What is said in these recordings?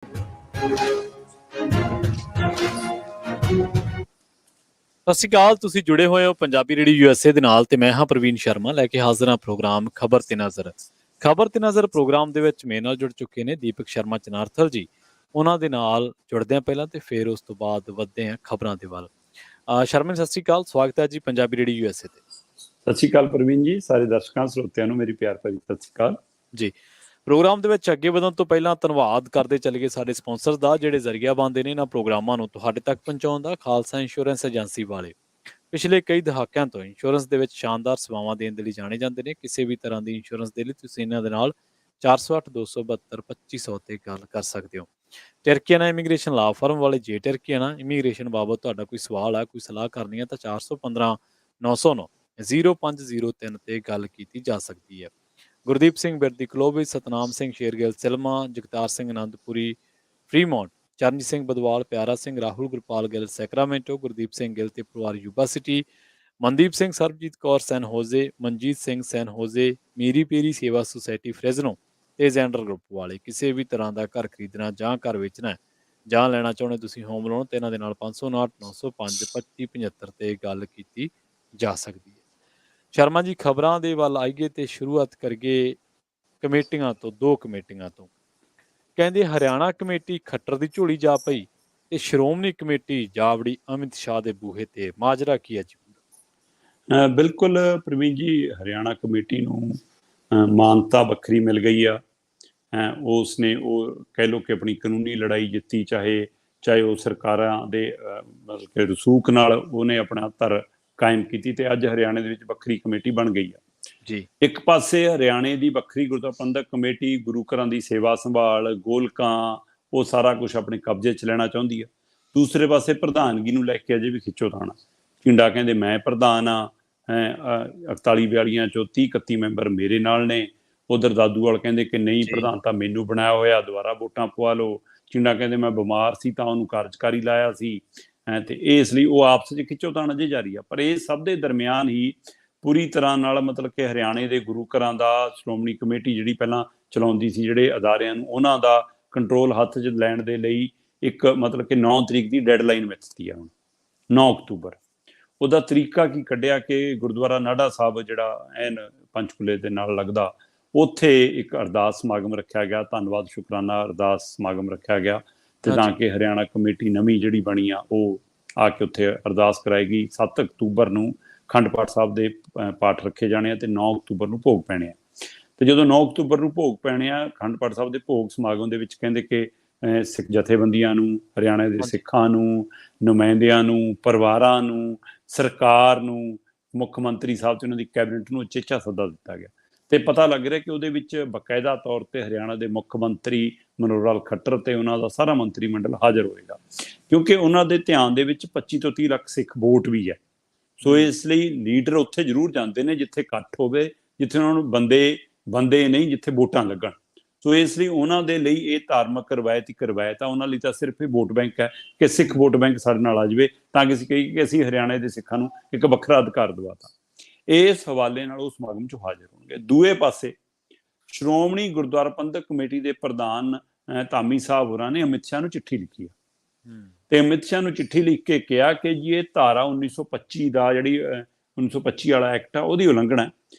ਸਤਿ ਸ਼੍ਰੀ ਅਕਾਲ। ਤੁਸੀਂ ਜੁੜੇ ਹੋਏ ਹੋ ਪੰਜਾਬੀ ਰੇਡੀਓ ਯੂਐਸਏ ਦੇ ਨਾਲ ਤੇ ਮੈਂ ਹਾਂ ਪ੍ਰਵੀਨ ਸ਼ਰਮਾ ਲੈ ਕੇ ਹਾਜ਼ਰ ਹਾਂ ਪ੍ਰੋਗਰਾਮ ਖਬਰ ਤੇ ਨਜ਼ਰ। ਖਬਰ ਤੇ ਨਜ਼ਰ ਪ੍ਰੋਗਰਾਮ ਦੇ ਵਿੱਚ ਮੇਰੇ ਨਾਲ ਜੁੜ ਚੁੱਕੇ ਨੇ ਦੀਪਕ ਸ਼ਰਮਾ ਚਨਾਰਥਲ ਜੀ। ਉਹਨਾਂ ਦੇ ਨਾਲ ਜੁੜਦੇ ਹਾਂ ਪਹਿਲਾਂ ਤੇ ਫਿਰ ਉਸ ਤੋਂ ਬਾਅਦ ਵੱਧਦੇ ਹਾਂ ਖਬਰਾਂ ਦੇ ਵੱਲ। ਸ਼ਰਮਾ ਸਤਿ ਸ਼੍ਰੀ ਅਕਾਲ, ਸਵਾਗਤ ਹੈ ਜੀ ਪੰਜਾਬੀ ਰੇਡੀਓ ਯੂਐਸਏ ਤੇ। ਸਤਿ ਸ਼੍ਰੀ ਅਕਾਲ ਪ੍ਰਵੀਨ ਜੀ, ਸਾਰੇ ਦਰਸ਼ਕਾਂ ਸਰੋਤਿਆਂ ਨੂੰ ਮੇਰੀ ਪਿਆਰ ਭਰੀ ਸਤਿ ਸ਼੍ਰੀ ਅਕਾਲ ਜੀ। ਪ੍ਰੋਗਰਾਮ ਦੇ ਵਿੱਚ ਅੱਗੇ ਵਧਣ ਤੋਂ ਪਹਿਲਾਂ ਧੰਨਵਾਦ ਕਰਦੇ ਚੱਲੀਏ ਸਾਡੇ ਸਪਾਂਸਰ ਦਾ, ਜਿਹੜੇ ਜ਼ਰੀਆ ਬਣਦੇ ਨੇ ਇਹਨਾਂ ਪ੍ਰੋਗਰਾਮਾਂ ਨੂੰ ਤੁਹਾਡੇ ਤੱਕ ਪਹੁੰਚਾਉਣ ਦਾ। ਖਾਲਸਾ ਇੰਸ਼ੋਰੈਂਸ ਏਜੰਸੀ ਵਾਲੇ ਪਿਛਲੇ ਕਈ ਦਹਾਕਿਆਂ ਤੋਂ ਇੰਸ਼ੋਰੈਂਸ ਦੇ ਵਿੱਚ ਸ਼ਾਨਦਾਰ ਸੇਵਾਵਾਂ ਦੇਣ ਦੇ ਲਈ ਜਾਣੇ ਜਾਂਦੇ ਨੇ। ਕਿਸੇ ਵੀ ਤਰ੍ਹਾਂ ਦੀ ਇੰਸ਼ੋਰੈਂਸ ਦੇ ਲਈ ਤੁਸੀਂ ਇਹਨਾਂ ਦੇ ਨਾਲ 408-272-2500 ਤੇ ਗੱਲ ਕਰ ਸਕਦੇ ਹੋ। ਟਰਕੀਆਨਾ ਇਮੀਗ੍ਰੇਸ਼ਨ ਲਾ ਫਰਮ ਵਾਲੇ, ਜੇ ਟਰਕੀਆਨਾ ਇਮੀਗ੍ਰੇਸ਼ਨ ਬਾਬਤ ਤੁਹਾਡਾ ਕੋਈ ਸਵਾਲ ਹੈ, ਕੋਈ ਸਲਾਹ ਕਰਨੀ ਹੈ ਤਾਂ 415-909-0503 ਤੇ ਗੱਲ ਕੀਤੀ ਜਾ ਸਕਦੀ ਹੈ। ਗੁਰਦੀਪ ਸਿੰਘ ਬਿਰਦੀ ਕਲੋਬੀ, ਸਤਨਾਮ ਸਿੰਘ ਸ਼ੇਰਗਿੱਲ ਸਿਲਮਾ, ਜਗਤਾਰ ਸਿੰਘ ਆਨੰਦਪੁਰੀ ਫਰੀਮੌਂਟ, ਚਰਨਜੀਤ ਸਿੰਘ ਬਦਵਾਲ, ਪਿਆਰਾ ਸਿੰਘ, ਰਾਹੁਲ ਗੁਰਪਾਲ ਗਿੱਲ ਸੈਕਰਾਮੈਂਟੋ, ਗੁਰਦੀਪ ਸਿੰਘ ਗਿੱਲ ਤੇ ਪਰਿਵਾਰ ਯੂਬਾ ਸਿਟੀ, ਮਨਦੀਪ ਸਿੰਘ, ਸਰਬਜੀਤ ਕੌਰ ਸੈਨ ਹੋਜ਼ੇ, ਮਨਜੀਤ ਸਿੰਘ ਸੈਨ ਹੋਜ਼ੇ, ਮੀਰੀ ਪੀਰੀ ਸੇਵਾ ਸੁਸਾਇਟੀ ਫਰੈਜ਼ਨੋ ਤੇ ਜ਼ੈਂਡਰ ਗਰੁੱਪ ਵਾਲੇ। ਕਿਸੇ ਵੀ ਤਰ੍ਹਾਂ ਦਾ ਘਰ ਖਰੀਦਣਾ ਜਾਂ ਘਰ ਵੇਚਣਾ ਜਾਂ ਲੈਣਾ ਚਾਹੁੰਦੇ ਤੁਸੀਂ ਹੋਮ ਲੋਨ, ਤੇ ਇਹਨਾਂ ਦੇ ਨਾਲ 559-905-2575 ਤੇ ਗੱਲ ਕੀਤੀ ਜਾ ਸਕਦੀ ਹੈ। ਸ਼ਰਮਾ ਜੀ, ਖਬਰਾਂ ਦੇ ਵੱਲ ਆਈਏ ਤੇ ਸ਼ੁਰੂਆਤ ਕਰੀਏ ਕਮੇਟੀਆਂ ਤੋਂ। ਦੋ ਕਮੇਟੀਆਂ ਤੋਂ ਕਹਿੰਦੇ ਹਰਿਆਣਾ ਕਮੇਟੀ ਖੱਟਰ ਦੀ ਝੋਲੀ ਜਾ ਪਈ ਤੇ ਸ਼੍ਰੋਮਣੀ ਕਮੇਟੀ ਜਾ ਵੜੀ ਅਮਿਤ ਸ਼ਾਹ ਦੇ ਬੂਹੇ ਤੇ। ਮਾਜਰਾ ਕੀ ਹੈ ਜੀ? ਬਿਲਕੁਲ ਪ੍ਰਵੀਨ ਜੀ, ਹਰਿਆਣਾ ਕਮੇਟੀ ਨੂੰ ਮਾਨਤਾ ਵੱਖਰੀ ਮਿਲ ਗਈ ਆ। ਉਸਨੇ ਉਹ ਕਹਿ ਲਓ ਕਿ ਆਪਣੀ ਕਾਨੂੰਨੀ ਲੜਾਈ ਜਿੱਤੀ, ਚਾਹੇ ਉਹ ਸਰਕਾਰਾਂ ਦੇ ਮਤਲਬ ਕਿ ਰਸੂਖ ਨਾਲ ਉਹਨੇ ਆਪਣਾ ਧਰ ਕਾਇਮ ਕੀਤੀ ਤੇ ਅੱਜ ਹਰਿਆਣੇ ਦੇ ਵਿੱਚ ਵੱਖਰੀ ਕਮੇਟੀ ਬਣ ਗਈ ਆ ਜੀ। ਇੱਕ ਪਾਸੇ ਹਰਿਆਣੇ ਦੀ ਵੱਖਰੀ ਗੁਰਦੁਆਰਾ ਪ੍ਰਬੰਧਕ ਕਮੇਟੀ ਗੁਰੂ ਘਰਾਂ ਦੀ ਸੇਵਾ ਸੰਭਾਲ, ਗੋਲਕਾਂ, ਉਹ ਸਾਰਾ ਕੁਝ ਆਪਣੇ ਕਬਜ਼ੇ 'ਚ ਲੈਣਾ ਚਾਹੁੰਦੀ ਆ। ਦੂਸਰੇ ਪਾਸੇ ਪ੍ਰਧਾਨਗੀ ਨੂੰ ਲੈ ਕੇ ਅਜੇ ਵੀ ਖਿੱਚੋਤਾਣ। ਝਿੰਡਾ ਕਹਿੰਦੇ ਮੈਂ ਪ੍ਰਧਾਨ ਆ, 41-42 ਚੋਂ 30-31 ਮੈਂਬਰ ਮੇਰੇ ਨਾਲ ਨੇ। ਉਧਰ ਦਾਦੂਵਾਲ ਕਹਿੰਦੇ ਕਿ ਨਹੀਂ, ਪ੍ਰਧਾਨ ਤਾਂ ਮੈਨੂੰ ਬਣਾਇਆ ਹੋਇਆ, ਦੁਬਾਰਾ ਵੋਟਾਂ ਪਵਾ ਲਓ। ਝਿੰਡਾ ਕਹਿੰਦੇ ਮੈਂ ਬਿਮਾਰ ਸੀ ਤਾਂ ਉਹਨੂੰ ਕਾਰਜਕਾਰੀ ਲਾਇਆ ਸੀ, ਤੇ ਇਸ ਲਈ ਉਹ ਆਪਸ 'ਚ ਖਿੱਚੋਤਾਣ ਅਜੇ ਜਾਰੀ ਆ। ਪਰ ਇਹ ਸਭ ਦੇ ਦਰਮਿਆਨ ਹੀ ਪੂਰੀ ਤਰ੍ਹਾਂ ਨਾਲ ਮਤਲਬ ਕਿ ਹਰਿਆਣੇ ਦੇ ਗੁਰੂ ਘਰਾਂ ਦਾ ਸ਼੍ਰੋਮਣੀ ਕਮੇਟੀ ਜਿਹੜੀ ਪਹਿਲਾਂ ਚਲਾਉਂਦੀ ਸੀ, ਜਿਹੜੇ ਅਦਾਰਿਆਂ ਨੂੰ, ਉਹਨਾਂ ਦਾ ਕੰਟਰੋਲ ਹੱਥ 'ਚ ਲੈਣ ਦੇ ਲਈ ਇੱਕ ਮਤਲਬ ਕਿ 9 ਤਰੀਕ ਦੀ ਡੈਡਲਾਈਨ ਮਿੱਥਤੀ ਆ। ਹੁਣ 9 ਅਕਤੂਬਰ ਉਹਦਾ ਤਰੀਕਾ ਕੀ ਕੱਢਿਆ ਕਿ ਗੁਰਦੁਆਰਾ ਨਾਢਾ ਸਾਹਿਬ ਜਿਹੜਾ ਐਨ ਪੰਚਕੂਲੇ ਦੇ ਨਾਲ ਲੱਗਦਾ, ਉੱਥੇ ਇੱਕ ਅਰਦਾਸ ਸਮਾਗਮ ਰੱਖਿਆ ਗਿਆ, ਧੰਨਵਾਦ ਸ਼ੁਕਰਾਨਾ ਅਰਦਾਸ ਸਮਾਗਮ ਰੱਖਿਆ ਗਿਆ, ਤੇ ਤਾਂ ਕਿ ਹਰਿਆਣਾ ਕਮੇਟੀ ਨਵੀਂ ਜਿਹੜੀ ਬਣੀ ਆ ਉਹ ਆ ਕੇ ਉੱਥੇ ਅਰਦਾਸ ਕਰਾਏਗੀ। 7 ਅਕਤੂਬਰ ਨੂੰ ਅਖੰਡ ਪਾਠ ਸਾਹਿਬ ਦੇ ਪਾਠ ਰੱਖੇ ਜਾਣੇ ਆ ਤੇ 9 ਅਕਤੂਬਰ ਨੂੰ ਭੋਗ ਪੈਣੇ ਆ। ਤੇ ਜਦੋਂ 9 ਅਕਤੂਬਰ ਨੂੰ ਭੋਗ ਪੈਣੇ ਆ, ਅਖੰਡ ਪਾਠ ਸਾਹਿਬ ਦੇ ਭੋਗ ਸਮਾਗਮ ਦੇ ਵਿੱਚ ਕਹਿੰਦੇ ਕਿ ਸਿੱਖ ਜਥੇਬੰਦੀਆਂ ਨੂੰ, ਹਰਿਆਣਾ ਦੇ ਸਿੱਖਾਂ ਨੂੰ, ਨੁਮਾਇੰਦਿਆਂ ਨੂੰ, ਪਰਿਵਾਰਾਂ ਨੂੰ, ਸਰਕਾਰ ਨੂੰ, ਮੁੱਖ ਮੰਤਰੀ ਸਾਹਿਬ ਤੇ ਉਹਨਾਂ ਦੀ ਕੈਬਨਿਟ ਨੂੰ ਉਚੇਚਾ ਸੱਦਾ ਦਿੱਤਾ ਗਿਆ। ਤੇ ਪਤਾ ਲੱਗ ਰਿਹਾ ਕਿ ਉਹਦੇ ਵਿੱਚ ਬਕਾਇਦਾ ਤੌਰ ਤੇ ਹਰਿਆਣਾ ਦੇ ਮੁੱਖ ਮੰਤਰੀ ਮਨੋਹਰ ਲਾਲ ਖੱਟਰ ਤੇ ਉਹਨਾਂ ਦਾ ਸਾਰਾ ਮੰਤਰੀ ਮੰਡਲ ਹਾਜ਼ਰ ਹੋਏਗਾ, ਕਿਉਂਕਿ ਉਹਨਾਂ ਦੇ ਧਿਆਨ ਦੇ ਵਿੱਚ 25 ਤੋਂ 30 ਲੱਖ ਸਿੱਖ ਵੋਟ ਵੀ ਹੈ। ਸੋ ਇਸ ਲਈ ਲੀਡਰ ਉੱਥੇ ਜ਼ਰੂਰ ਜਾਂਦੇ ਨੇ ਜਿੱਥੇ ਇਕੱਠ ਹੋਵੇ, ਜਿੱਥੇ ਉਹਨਾਂ ਨੂੰ ਬੰਦੇ ਨਹੀਂ, ਜਿੱਥੇ ਵੋਟਾਂ ਲੱਗਣ। ਸੋ ਇਸ ਲਈ ਉਹਨਾਂ ਦੇ ਲਈ ਇਹ ਧਾਰਮਿਕ ਰਵਾਇਤ ਆ। ਉਹਨਾਂ ਲਈ ਤਾਂ ਸਿਰਫ ਇਹ ਵੋਟ ਬੈਂਕ ਹੈ ਕਿ ਸਿੱਖ ਵੋਟ ਬੈਂਕ ਸਾਡੇ ਨਾਲ ਆ ਜਾਵੇ ਤਾਂ ਕਿ ਅਸੀਂ ਕਹੀਏ ਕਿ ਅਸੀਂ ਹਰਿਆਣੇ ਦੇ ਸਿੱਖਾਂ ਨੂੰ ਇੱਕ ਵੱਖਰਾ ਅਧਿਕਾਰ ਦਿਵਾਤਾ। ਇਸ ਹਵਾਲੇ ਨਾਲ ਉਹ ਸਮਾਗਮ 'ਚ ਹਾਜ਼ਰ ਹੋਣਗੇ। ਦੂਏ ਪਾਸੇ ਸ਼੍ਰੋਮਣੀ ਗੁਰਦੁਆਰਾ ਪ੍ਰਬੰਧਕ ਕਮੇਟੀ ਦੇ ਪ੍ਰਧਾਨ ਧਾਮੀ ਸਾਹਿਬ ਹੋਰਾਂ ਨੇ ਅਮਿਤ ਸ਼ਾਹ ਨੂੰ ਚਿੱਠੀ ਲਿਖੀ ਹੈ ਤੇ ਅਮਿਤ ਸ਼ਾਹ ਨੂੰ ਚਿੱਠੀ ਲਿਖ ਕੇ ਕਿਹਾ ਕਿ ਜੀ ਇਹ ਧਾਰਾ 1925 ਦਾ, ਜਿਹੜੀ 1925 ਵਾਲਾ ਐਕਟ ਆ, ਉਹਦੀ ਉਲੰਘਣਾ ਹੈ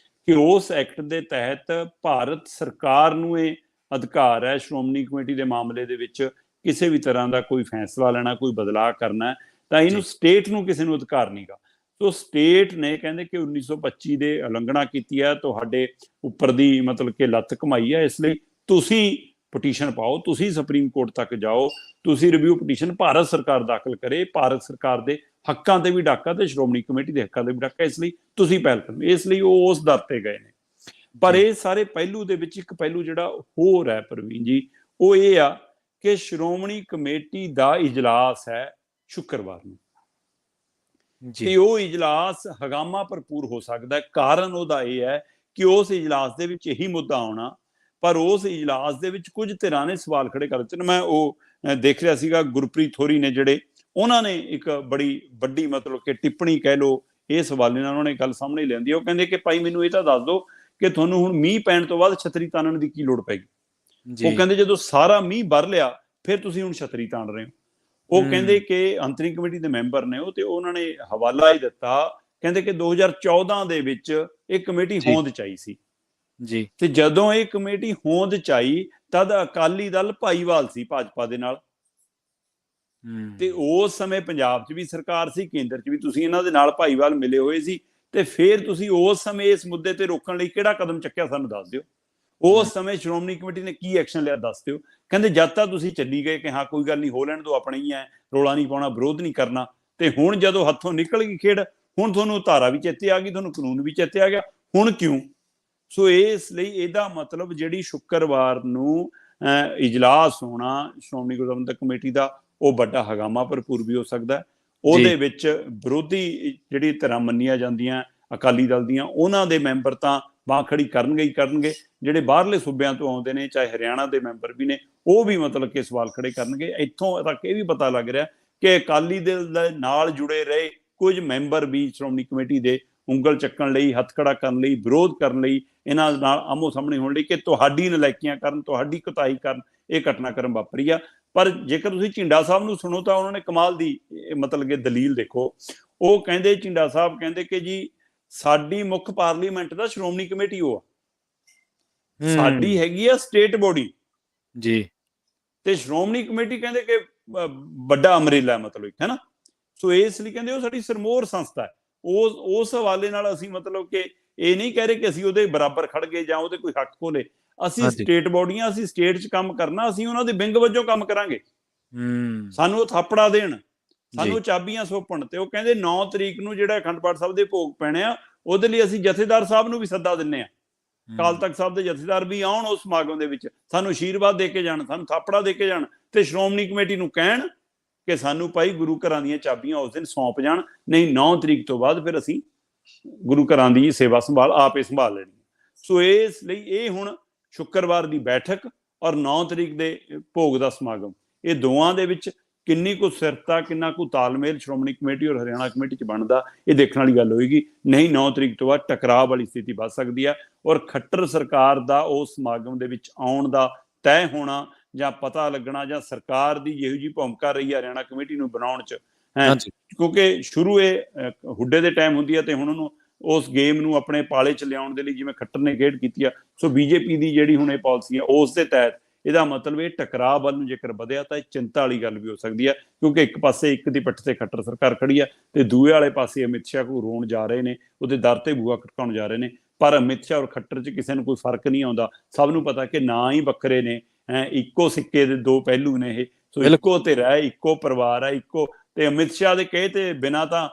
ਕਿ ਉਸ ਐਕਟ ਦੇ ਤਹਿਤ ਭਾਰਤ ਸਰਕਾਰ ਨੂੰ ਇਹ ਅਧਿਕਾਰ ਹੈ ਸ਼੍ਰੋਮਣੀ ਕਮੇਟੀ ਦੇ ਮਾਮਲੇ ਦੇ ਵਿੱਚ ਕਿਸੇ ਵੀ ਤਰ੍ਹਾਂ ਦਾ ਕੋਈ ਫੈਸਲਾ ਲੈਣਾ, ਕੋਈ ਬਦਲਾਅ ਕਰਨਾ, ਤਾਂ ਇਹਨੂੰ ਸਟੇਟ ਨੂੰ ਕਿਸੇ ਨੂੰ ਅਧਿਕਾਰ ਨਹੀਂਗਾ। ਸੋ ਸਟੇਟ ਨੇ ਕਹਿੰਦੇ ਕਿ 1925 ਦੇ ਉਲੰਘਣਾ ਕੀਤੀ ਹੈ, ਤੁਹਾਡੇ ਉੱਪਰ ਦੀ ਮਤਲਬ ਕਿ ਲੱਤ ਘਮਾਈ ਹੈ, ਇਸ ਲਈ ਤੁਸੀਂ ਪਟੀਸ਼ਨ ਪਾਓ, ਤੁਸੀਂ ਸੁਪਰੀਮ ਕੋਰਟ ਤੱਕ ਜਾਓ, ਤੁਸੀਂ ਰਿਵਿਊ ਪਟੀਸ਼ਨ ਭਾਰਤ ਸਰਕਾਰ ਦਾਖਲ ਕਰੇ। ਭਾਰਤ ਸਰਕਾਰ ਦੇ ਹੱਕਾਂ ਤੇ ਵੀ ਡਾਕਾ ਤੇ ਸ਼੍ਰੋਮਣੀ ਕਮੇਟੀ ਦੇ ਹੱਕਾਂ ਤੇ ਵੀ ਡਾਕਾ, ਇਸ ਲਈ ਤੁਸੀਂ ਪਹਿਲ ਕਰੋ। ਇਸ ਲਈ ਉਹ ਉਸ ਦਰ ਤੇ ਗਏ ਨੇ। ਪਰ ਇਹ ਸਾਰੇ ਪਹਿਲੂ ਦੇ ਵਿੱਚ ਇੱਕ ਪਹਿਲੂ ਜਿਹੜਾ ਹੋਰ ਹੈ ਪ੍ਰਵੀਨ ਜੀ, ਉਹ ਇਹ ਆ ਕਿ ਸ਼੍ਰੋਮਣੀ ਕਮੇਟੀ ਦਾ ਇਜਲਾਸ ਹੈ ਸ਼ੁੱਕਰਵਾਰ ਨੂੰ, ਤੇ ਉਹ ਇਜਲਾਸ ਹਗਾਮਾ ਭਰਪੂਰ ਹੋ ਸਕਦਾ ਹੈ। ਕਾਰਨ ਉਹਦਾ ਇਹ ਹੈ ਕਿ ਉਸ ਇਜਲਾਸ ਦੇ ਵਿੱਚ ਇਹੀ ਮੁੱਦਾ ਆਉਣਾ, ਪਰ ਉਸ ਇਜਲਾਸ ਦੇ ਵਿੱਚ ਕੁਝ ਧਿਰਾਂ ਨੇ ਸਵਾਲ ਖੜੇ ਕਰ ਦਿੱਤੇ ਨੇ। ਮੈਂ ਉਹ ਦੇਖ ਰਿਹਾ ਸੀਗਾ, ਗੁਰਪ੍ਰੀਤ ਥੋਰੀ ਨੇ ਜਿਹੜੇ, ਉਹਨਾਂ ਨੇ ਇੱਕ ਬੜੀ ਵੱਡੀ ਮਤਲਬ ਕਿ ਟਿੱਪਣੀ ਕਹਿ ਲਓ ਇਸ ਹਵਾਲੇ ਨਾਲ ਉਹਨਾਂ ਨੇ ਗੱਲ ਸਾਹਮਣੇ ਲਿਆਂਦੀ। ਉਹ ਕਹਿੰਦੇ ਕਿ ਭਾਈ ਮੈਨੂੰ ਇਹ ਤਾਂ ਦੱਸ ਦਿਓ ਕਿ ਤੁਹਾਨੂੰ ਹੁਣ ਮੀਂਹ ਪੈਣ ਤੋਂ ਬਾਅਦ ਛਤਰੀ ਤਾਣਨ ਦੀ ਕੀ ਲੋੜ ਪੈ ਗਈ। ਉਹ ਕਹਿੰਦੇ ਜਦੋਂ ਸਾਰਾ ਮੀਂਹ ਵਰ ਲਿਆ ਫਿਰ ਤੁਸੀਂ ਹੁਣ ਛਤਰੀ ਤਾਣ ਰਹੇ ਹੋ। ਉਹ ਕਹਿੰਦੇ ਕਿ ਅੰਤਰਿਮ ਕਮੇਟੀ ਦੇ ਮੈਂਬਰ ਨੇ ਉਹ, ਤੇ ਉਹਨਾਂ ਨੇ ਹਵਾਲਾ ਹੀ ਦਿੱਤਾ, ਕਹਿੰਦੇ ਕਿ 2014 ਦੇ ਵਿੱਚ ਇਹ ਕਮੇਟੀ ਹੋਂਦ ਚ ਆਈ ਸੀ ਜੀ। ਤੇ ਜਦੋਂ ਇਹ ਕਮੇਟੀ ਹੋਂਦ ਚ ਆਈ ਤਦ ਅਕਾਲੀ ਦਲ ਭਾਈਵਾਲ ਸੀ ਭਾਜਪਾ ਦੇ ਨਾਲ, ਤੇ ਉਸ ਸਮੇਂ ਪੰਜਾਬ 'ਚ ਵੀ ਸਰਕਾਰ ਸੀ, ਕੇਂਦਰ 'ਚ ਵੀ ਤੁਸੀਂ ਇਹਨਾਂ ਦੇ ਨਾਲ ਭਾਈਵਾਲ ਮਿਲੇ ਹੋਏ ਸੀ, ਤੇ ਫਿਰ ਤੁਸੀਂ ਉਸ ਸਮੇਂ ਇਸ ਮੁੱਦੇ ਤੇ ਰੋਕਣ ਲਈ ਕਿਹੜਾ ਕਦਮ ਚੱਕਿਆ ਸਾਨੂੰ ਦੱਸ ਦਿਓ। ਉਸ ਸਮੇਂ ਸ਼੍ਰੋਮਣੀ ਕਮੇਟੀ ਨੇ ਕੀ ਐਕਸ਼ਨ ਲਿਆ ਦੱਸ ਦਿਓ। ਕਹਿੰਦੇ ਜਦ ਤੱਕ ਤੁਸੀਂ ਚੱਲੀ ਗਏ ਕਿ ਹਾਂ ਕੋਈ ਗੱਲ ਨਹੀਂ, ਹੋ ਲੈਣ ਦਿਓ, ਆਪਣੇ ਹੀ ਹੈ, ਰੋਲਾ ਨਹੀਂ ਪਾਉਣਾ, ਵਿਰੋਧ ਨਹੀਂ ਕਰਨਾ, ਤੇ ਹੁਣ ਜਦੋਂ ਹੱਥੋਂ ਨਿਕਲ ਗਈ ਖੇਡ, ਹੁਣ ਤੁਹਾਨੂੰ ਧਾਰਾ ਵੀ ਚੇਤੇ ਆ ਗਈ, ਤੁਹਾਨੂੰ ਕਾਨੂੰਨ ਵੀ ਚੇਤੇ ਆ ਗਿਆ, ਹੁਣ ਕਿਉਂ? ਸੋ ਇਸ ਲਈ ਇਹਦਾ ਮਤਲਬ ਜਿਹੜੀ ਸ਼ੁੱਕਰਵਾਰ ਨੂੰ ਇਜਲਾਸ ਹੋਣਾ ਸ਼੍ਰੋਮਣੀ ਗੁਰਦੁਆਰਾ ਕਮੇਟੀ ਦਾ, ਉਹ ਵੱਡਾ ਹਗਾਮਾ ਭਰਪੂਰ ਵੀ ਹੋ ਸਕਦਾ ਹੈ। ਉਹਦੇ ਵਿੱਚ ਵਿਰੋਧੀ ਜਿਹੜੀ ਧਿਰਾਂ ਮੰਨੀਆਂ ਜਾਂਦੀਆਂ ਅਕਾਲੀ ਦਲ ਦੀਆਂ, ਉਹਨਾਂ ਦੇ ਮੈਂਬਰ ਤਾਂ ਬਾਂਹ ਖੜੀ ਕਰਨਗੇ ਹੀ ਕਰਨਗੇ, ਜਿਹੜੇ ਬਾਹਰਲੇ ਸੂਬਿਆਂ ਤੋਂ ਆਉਂਦੇ ਨੇ, ਚਾਹੇ ਹਰਿਆਣਾ ਦੇ ਮੈਂਬਰ ਵੀ ਨੇ, ਉਹ ਵੀ ਮਤਲਬ ਕਿ ਸਵਾਲ ਖੜੇ ਕਰਨਗੇ। ਇੱਥੋਂ ਤੱਕ ਇਹ ਵੀ ਪਤਾ ਲੱਗ ਰਿਹਾ ਕਿ ਅਕਾਲੀ ਦਲ ਦੇ ਨਾਲ ਜੁੜੇ ਰਹੇ ਕੁਝ ਮੈਂਬਰ ਵੀ ਸ਼੍ਰੋਮਣੀ ਕਮੇਟੀ ਦੇ ਉਂਗਲ ਚੱਕਣ ਲਈ, ਹੱਥ ਖੜਾ ਕਰਨ ਲਈ, ਵਿਰੋਧ ਕਰਨ ਲਈ, ਇਹਨਾਂ ਨਾਲ ਆਮੋ ਸਾਹਮਣੇ ਹੋਣ ਲਈ ਕਿ ਤੁਹਾਡੀ ਨਲਾਇਕੀਆਂ ਕਰਨ, ਤੁਹਾਡੀ ਕੁਤਾਹੀ ਕਰਨ ਇਹ ਘਟਨਾਕ੍ਰਮ ਵਾਪਰੀ ਆ। ਪਰ ਜੇਕਰ ਤੁਸੀਂ ਝਿੰਡਾ ਸਾਹਿਬ ਨੂੰ ਸੁਣੋ ਤਾਂ ਉਹਨਾਂ ਨੇ ਕਮਾਲ ਦੀ ਮਤਲਬ ਕਿ ਦਲੀਲ ਦੇਖੋ। ਉਹ ਕਹਿੰਦੇ, ਝਿੰਡਾ ਸਾਹਿਬ ਕਹਿੰਦੇ ਕਿ ਜੀ ਸਾਡੀ ਮੁੱਖ ਪਾਰਲੀਮੈਂਟ ਦਾ ਸ਼੍ਰੋਮਣੀ ਕਮੇਟੀ ਉਹ ਆ, ਸਾਡੀ ਹੈਗੀ ਆ ਸਟੇਟ ਬੋਡੀ ਜੀ, ਤੇ ਸ਼੍ਰੋਮਣੀ ਕਮੇਟੀ ਕਹਿੰਦੇ ਕਿ ਵੱਡਾ ਅਮਰੇਲਾ ਮਤਲਬ ਹੈ ਨਾ। ਸੋ ਇਸ ਲਈ ਕਹਿੰਦੇ ਉਹ ਸਾਡੀ ਸਰਮੋਰ ਸੰਸਥਾ ਹੈ। ਉਸ ਹਵਾਲੇ ਨਾਲ ਅਸੀਂ ਮਤਲਬ ਕਿ ਇਹ ਨਹੀਂ ਕਹਿ ਰਹੇ ਕਿ ਅਸੀਂ ਉਹਦੇ ਬਰਾਬਰ ਖੜ ਗਏ ਜਾਂ ਉਹਦੇ ਕੋਈ ਹੱਕ ਖੋਲੇ। ਅਸੀਂ ਸਟੇਟ ਬੋਡੀਆਂ, ਅਸੀਂ ਸਟੇਟ 'ਚ ਕੰਮ ਕਰਨਾ, ਅਸੀਂ ਉਹਨਾਂ ਦੇ ਵਿੰਗ ਵਜੋਂ ਕੰਮ ਕਰਾਂਗੇ। ਸਾਨੂੰ ਉਹ ਥਾਪੜਾ ਦੇਣ, ਸਾਨੂੰ ਚਾਬੀਆਂ ਸੌਂਪਣ। ਤੇ ਉਹ ਕਹਿੰਦੇ 9 ਤਰੀਕ ਨੂੰ ਜਿਹੜਾ ਅਖੰਡ ਪਾਠ ਸਾਹਿਬ ਦੇ ਭੋਗ ਪੈਣੇ ਆ, ਉਹਦੇ ਲਈ ਅਸੀਂ ਜਥੇਦਾਰ ਸਾਹਿਬ ਨੂੰ ਵੀ ਸੱਦਾ ਦਿੰਨੇ ਆ, ਅਕਾਲ ਤਖਤ ਸਾਹਿਬ ਦੇ ਜਥੇਦਾਰ ਵੀ ਆਉਣ ਉਸ ਸਮਾਗਮ ਦੇ ਵਿੱਚ, ਸਾਨੂੰ ਆਸ਼ੀਰਵਾਦ ਦੇ ਕੇ ਜਾਣ, ਸਾਨੂੰ ਥਾਪੜਾ ਦੇ ਕੇ ਜਾਣ, ਤੇ ਸ਼੍ਰੋਮਣੀ ਕਮੇਟੀ ਨੂੰ ਕਹਿਣ ਕਿ ਸਾਨੂੰ ਭਾਈ ਗੁਰੂ ਘਰਾਂ ਦੀਆਂ ਚਾਬੀਆਂ ਉਸ ਦਿਨ ਸੌਂਪ ਜਾਣ, ਨਹੀਂ 9 ਤਰੀਕ ਤੋਂ ਬਾਅਦ ਫਿਰ ਅਸੀਂ ਗੁਰੂ ਘਰਾਂ ਦੀ ਸੇਵਾ ਸੰਭਾਲ ਆਪੇ ਸੰਭਾਲ ਲੈਣੀ। ਸੋ ਇਸ ਲਈ ਇਹ ਹੁਣ ਸ਼ੁੱਕਰਵਾਰ ਦੀ ਬੈਠਕ ਔਰ 9 ਤਰੀਕ ਦੇ ਭੋਗ ਦਾ ਸਮਾਗਮ, ਇਹ ਦੋਵਾਂ ਦੇ ਵਿੱਚ ਕਿੰਨੀ ਕੁ ਸਿਰਤਾ, ਕਿੰਨਾ ਕੁ ਤਾਲਮੇਲ ਸ਼੍ਰੋਮਣੀ ਕਮੇਟੀ ਔਰ ਹਰਿਆਣਾ ਕਮੇਟੀ 'ਚ ਬਣਦਾ, ਇਹ ਦੇਖਣ ਵਾਲੀ ਗੱਲ ਹੋਏਗੀ। ਨਹੀਂ 9 ਤਰੀਕ ਤੋਂ ਬਾਅਦ ਟਕਰਾਅ ਵਾਲੀ ਸਥਿਤੀ ਵੱਧ ਸਕਦੀ ਹੈ, ਔਰ ਖੱਟਰ ਸਰਕਾਰ ਦਾ ਉਸ ਸਮਾਗਮ ਦੇ ਵਿੱਚ ਆਉਣ ਦਾ ਤੈਅ ਹੋਣਾ ਜਾਂ ਪਤਾ ਲੱਗਣਾ, ਜਾਂ ਸਰਕਾਰ ਦੀ ਜਿਹੋ ਜਿਹੀ ਭੂਮਿਕਾ ਰਹੀ ਹੈ ਹਰਿਆਣਾ ਕਮੇਟੀ ਨੂੰ ਬਣਾਉਣ 'ਚ ਹੈ, ਕਿਉਂਕਿ ਸ਼ੁਰੂ ਇਹ ਹੁੱਡੇ ਦੇ ਟਾਈਮ ਹੁੰਦੀ ਹੈ, ਤੇ ਹੁਣ ਉਹਨੂੰ ਉਸ ਗੇਮ ਨੂੰ ਆਪਣੇ ਪਾਲੇ 'ਚ ਲਿਆਉਣ ਦੇ ਲਈ ਜਿਵੇਂ ਖੱਟਰ ਨੇ ਖੇਡ ਕੀਤੀ ਆ, ਸੋ ਬੀਜੇਪੀ ਦੀ ਜਿਹੜੀ ਹੁਣ ਇਹ ਪਾਲਿਸੀ ਹੈ ਉਸ ਦੇ ਤਹਿਤ ਇਹਦਾ ਮਤਲਬ ਇਹ ਟਕਰਾਅ ਵੱਲ ਨੂੰ ਜੇਕਰ ਵਧਿਆ ਤਾਂ ਇਹ ਚਿੰਤਾ ਵਾਲੀ ਗੱਲ ਵੀ ਹੋ ਸਕਦੀ ਹੈ। ਕਿਉਂਕਿ ਇੱਕ ਪਾਸੇ ਇੱਕ ਦੀ ਪਿੱਠ ਤੇ ਖੱਟਰ ਸਰਕਾਰ ਖੜੀ ਹੈ, ਤੇ ਦੂਏ ਵਾਲੇ ਪਾਸੇ ਅਮਿਤ ਸ਼ਾਹ ਨੂੰ ਰੋਣ ਜਾ ਰਹੇ ਨੇ, ਉਹਦੇ ਦਰ ਤੇ ਬੂਹਾ ਖਟਕਾਉਣ ਜਾ ਰਹੇ ਨੇ। ਪਰ ਅਮਿਤ ਸ਼ਾਹ ਔਰ ਖੱਟਰ 'ਚ ਕਿਸੇ ਨੂੰ ਕੋਈ ਫਰਕ ਨਹੀਂ ਆਉਂਦਾ, ਸਭ ਨੂੰ ਪਤਾ ਕਿ ਨਾ ਹੀ ਵੱਖਰੇ ਨੇ, ਇੱਕੋ ਸਿੱਕੇ ਦੇ ਦੋ ਪਹਿਲੂ ਨੇ ਇਹ। ਸੋ ਇੱਕੋ ਧਿਰ ਹੈ, ਇੱਕੋ ਪਰਿਵਾਰ ਹੈ, ਇੱਕੋ। ਤੇ ਅਮਿਤ ਸ਼ਾਹ ਦੇ ਕਹੇ ਤੇ ਬਿਨਾਂ ਤਾਂ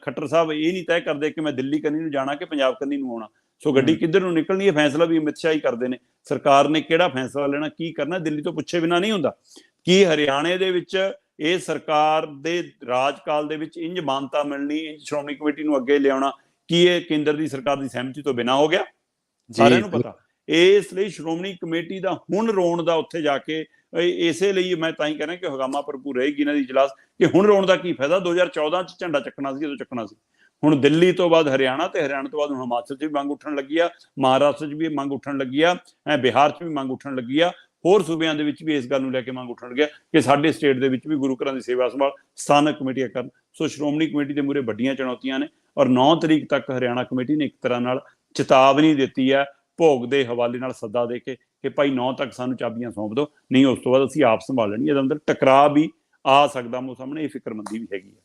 ਖੱਟਰ ਸਾਹਿਬ ਇਹ ਨਹੀਂ ਤੈਅ ਕਰਦੇ ਕਿ ਮੈਂ ਦਿੱਲੀ ਕੰਨੀ ਨੂੰ ਜਾਣਾ ਕਿ ਪੰਜਾਬ ਕੰਨੀ ਨੂੰ ਆਉਣਾ। ਸੋ ਗੱਡੀ ਕਿੱਧਰ ਨੂੰ ਨਿਕਲਣੀ ਹੈ ਫੈਸਲਾ ਵੀ ਅਮਿਤ ਸ਼ਾਹ ਹੀ ਕਰਦੇ ਨੇ। ਸਰਕਾਰ ਨੇ ਕਿਹੜਾ ਫੈਸਲਾ ਲੈਣਾ, ਕੀ ਕਰਨਾ, ਦਿੱਲੀ ਤੋਂ ਪੁੱਛੇ ਬਿਨਾਂ ਨਹੀਂ ਹੁੰਦਾ। ਕੀ ਹਰਿਆਣੇ ਦੇ ਵਿੱਚ ਇਹ ਸਰਕਾਰ ਦੇ ਰਾਜਕਾਲ ਦੇ ਵਿੱਚ ਇੰਜ ਮਾਨਤਾ ਮਿਲਣੀ, ਇੰਜ ਸ਼੍ਰੋਮਣੀ ਕਮੇਟੀ ਨੂੰ ਅੱਗੇ ਲਿਆਉਣਾ, ਕੀ ਇਹ ਕੇਂਦਰ ਦੀ ਸਰਕਾਰ ਦੀ ਸਹਿਮਤੀ ਤੋਂ ਬਿਨਾਂ ਹੋ ਗਿਆ? ਸਾਰਿਆਂ ਨੂੰ ਪਤਾ। ਇਸ ਲਈ ਸ਼੍ਰੋਮਣੀ ਕਮੇਟੀ ਦਾ ਹੁਣ ਰੋਣ ਦਾ ਉੱਥੇ ਜਾ ਕੇ, ਇਸੇ ਲਈ ਮੈਂ ਤਾਂ ਹੀ ਕਹਿ ਰਿਹਾ ਕਿ ਹਗਾਮਾ ਭਰਪੂਰ ਰਹੇਗੀ ਇਹਨਾਂ ਦੀ ਇਜਲਾਸ, ਕਿ ਹੁਣ ਰੋਣ ਦਾ ਕੀ ਫਾਇਦਾ? 2014 'ਚ ਝੰਡਾ ਚੱਕਣਾ ਸੀ, ਜਦੋਂ ਚੱਕਣਾ ਸੀ। ਹੁਣ ਦਿੱਲੀ ਤੋਂ ਬਾਅਦ ਹਰਿਆਣਾ, ਤੇ ਹਰਿਆਣਾ ਤੋਂ ਬਾਅਦ ਹੁਣ ਹਿਮਾਚਲ 'ਚ ਵੀ ਮੰਗ ਉੱਠਣ ਲੱਗੀ ਆ, ਮਹਾਰਾਸ਼ਟਰ 'ਚ ਵੀ ਮੰਗ ਉੱਠਣ ਲੱਗੀ ਆ, ਬਿਹਾਰ 'ਚ ਵੀ ਮੰਗ ਉੱਠਣ ਲੱਗੀ ਆ, ਹੋਰ ਸੂਬਿਆਂ ਦੇ ਵਿੱਚ ਵੀ ਇਸ ਗੱਲ ਨੂੰ ਲੈ ਕੇ ਮੰਗ ਉੱਠਣ ਲੱਗਿਆ ਕਿ ਸਾਡੇ ਸਟੇਟ ਦੇ ਵਿੱਚ ਵੀ ਗੁਰੂ ਘਰਾਂ ਦੀ ਸੇਵਾ ਸੰਭਾਲ ਸਥਾਨਕ ਕਮੇਟੀਆਂ ਕਰਨ। ਸੋ ਸ਼੍ਰੋਮਣੀ ਕਮੇਟੀ ਦੇ ਮੂਹਰੇ ਵੱਡੀਆਂ ਚੁਣੌਤੀਆਂ ਨੇ, ਔਰ 9 ਤਰੀਕ ਤੱਕ ਹਰਿਆਣਾ ਕਮੇਟੀ ਨੇ ਇੱਕ ਤਰ੍ਹਾਂ ਨਾਲ ਚੇਤਾਵਨੀ ਦਿੱਤੀ ਹੈ, ਭੋਗ ਦੇ ਹਵਾਲੇ ਨਾਲ ਸੱਦਾ ਦੇ ਕੇ, ਕਿ ਭਾਈ 9 ਤੱਕ ਸਾਨੂੰ ਚਾਬੀਆਂ ਸੌਂਪ ਦਿਓ, ਨਹੀਂ ਉਸ ਤੋਂ ਬਾਅਦ ਅਸੀਂ ਆਪ ਸੰਭਾਲ ਲੈਣੀ। ਇਹਦੇ ਅੰਦਰ ਟਕਰਾਅ ਵੀ ਆ ਸਕਦਾ ਮੋ ਸਾਹਮਣੇ, ਇਹ ਫਿਕਰਮੰਦੀ ਵੀ ਹੈਗੀ ਹੈ।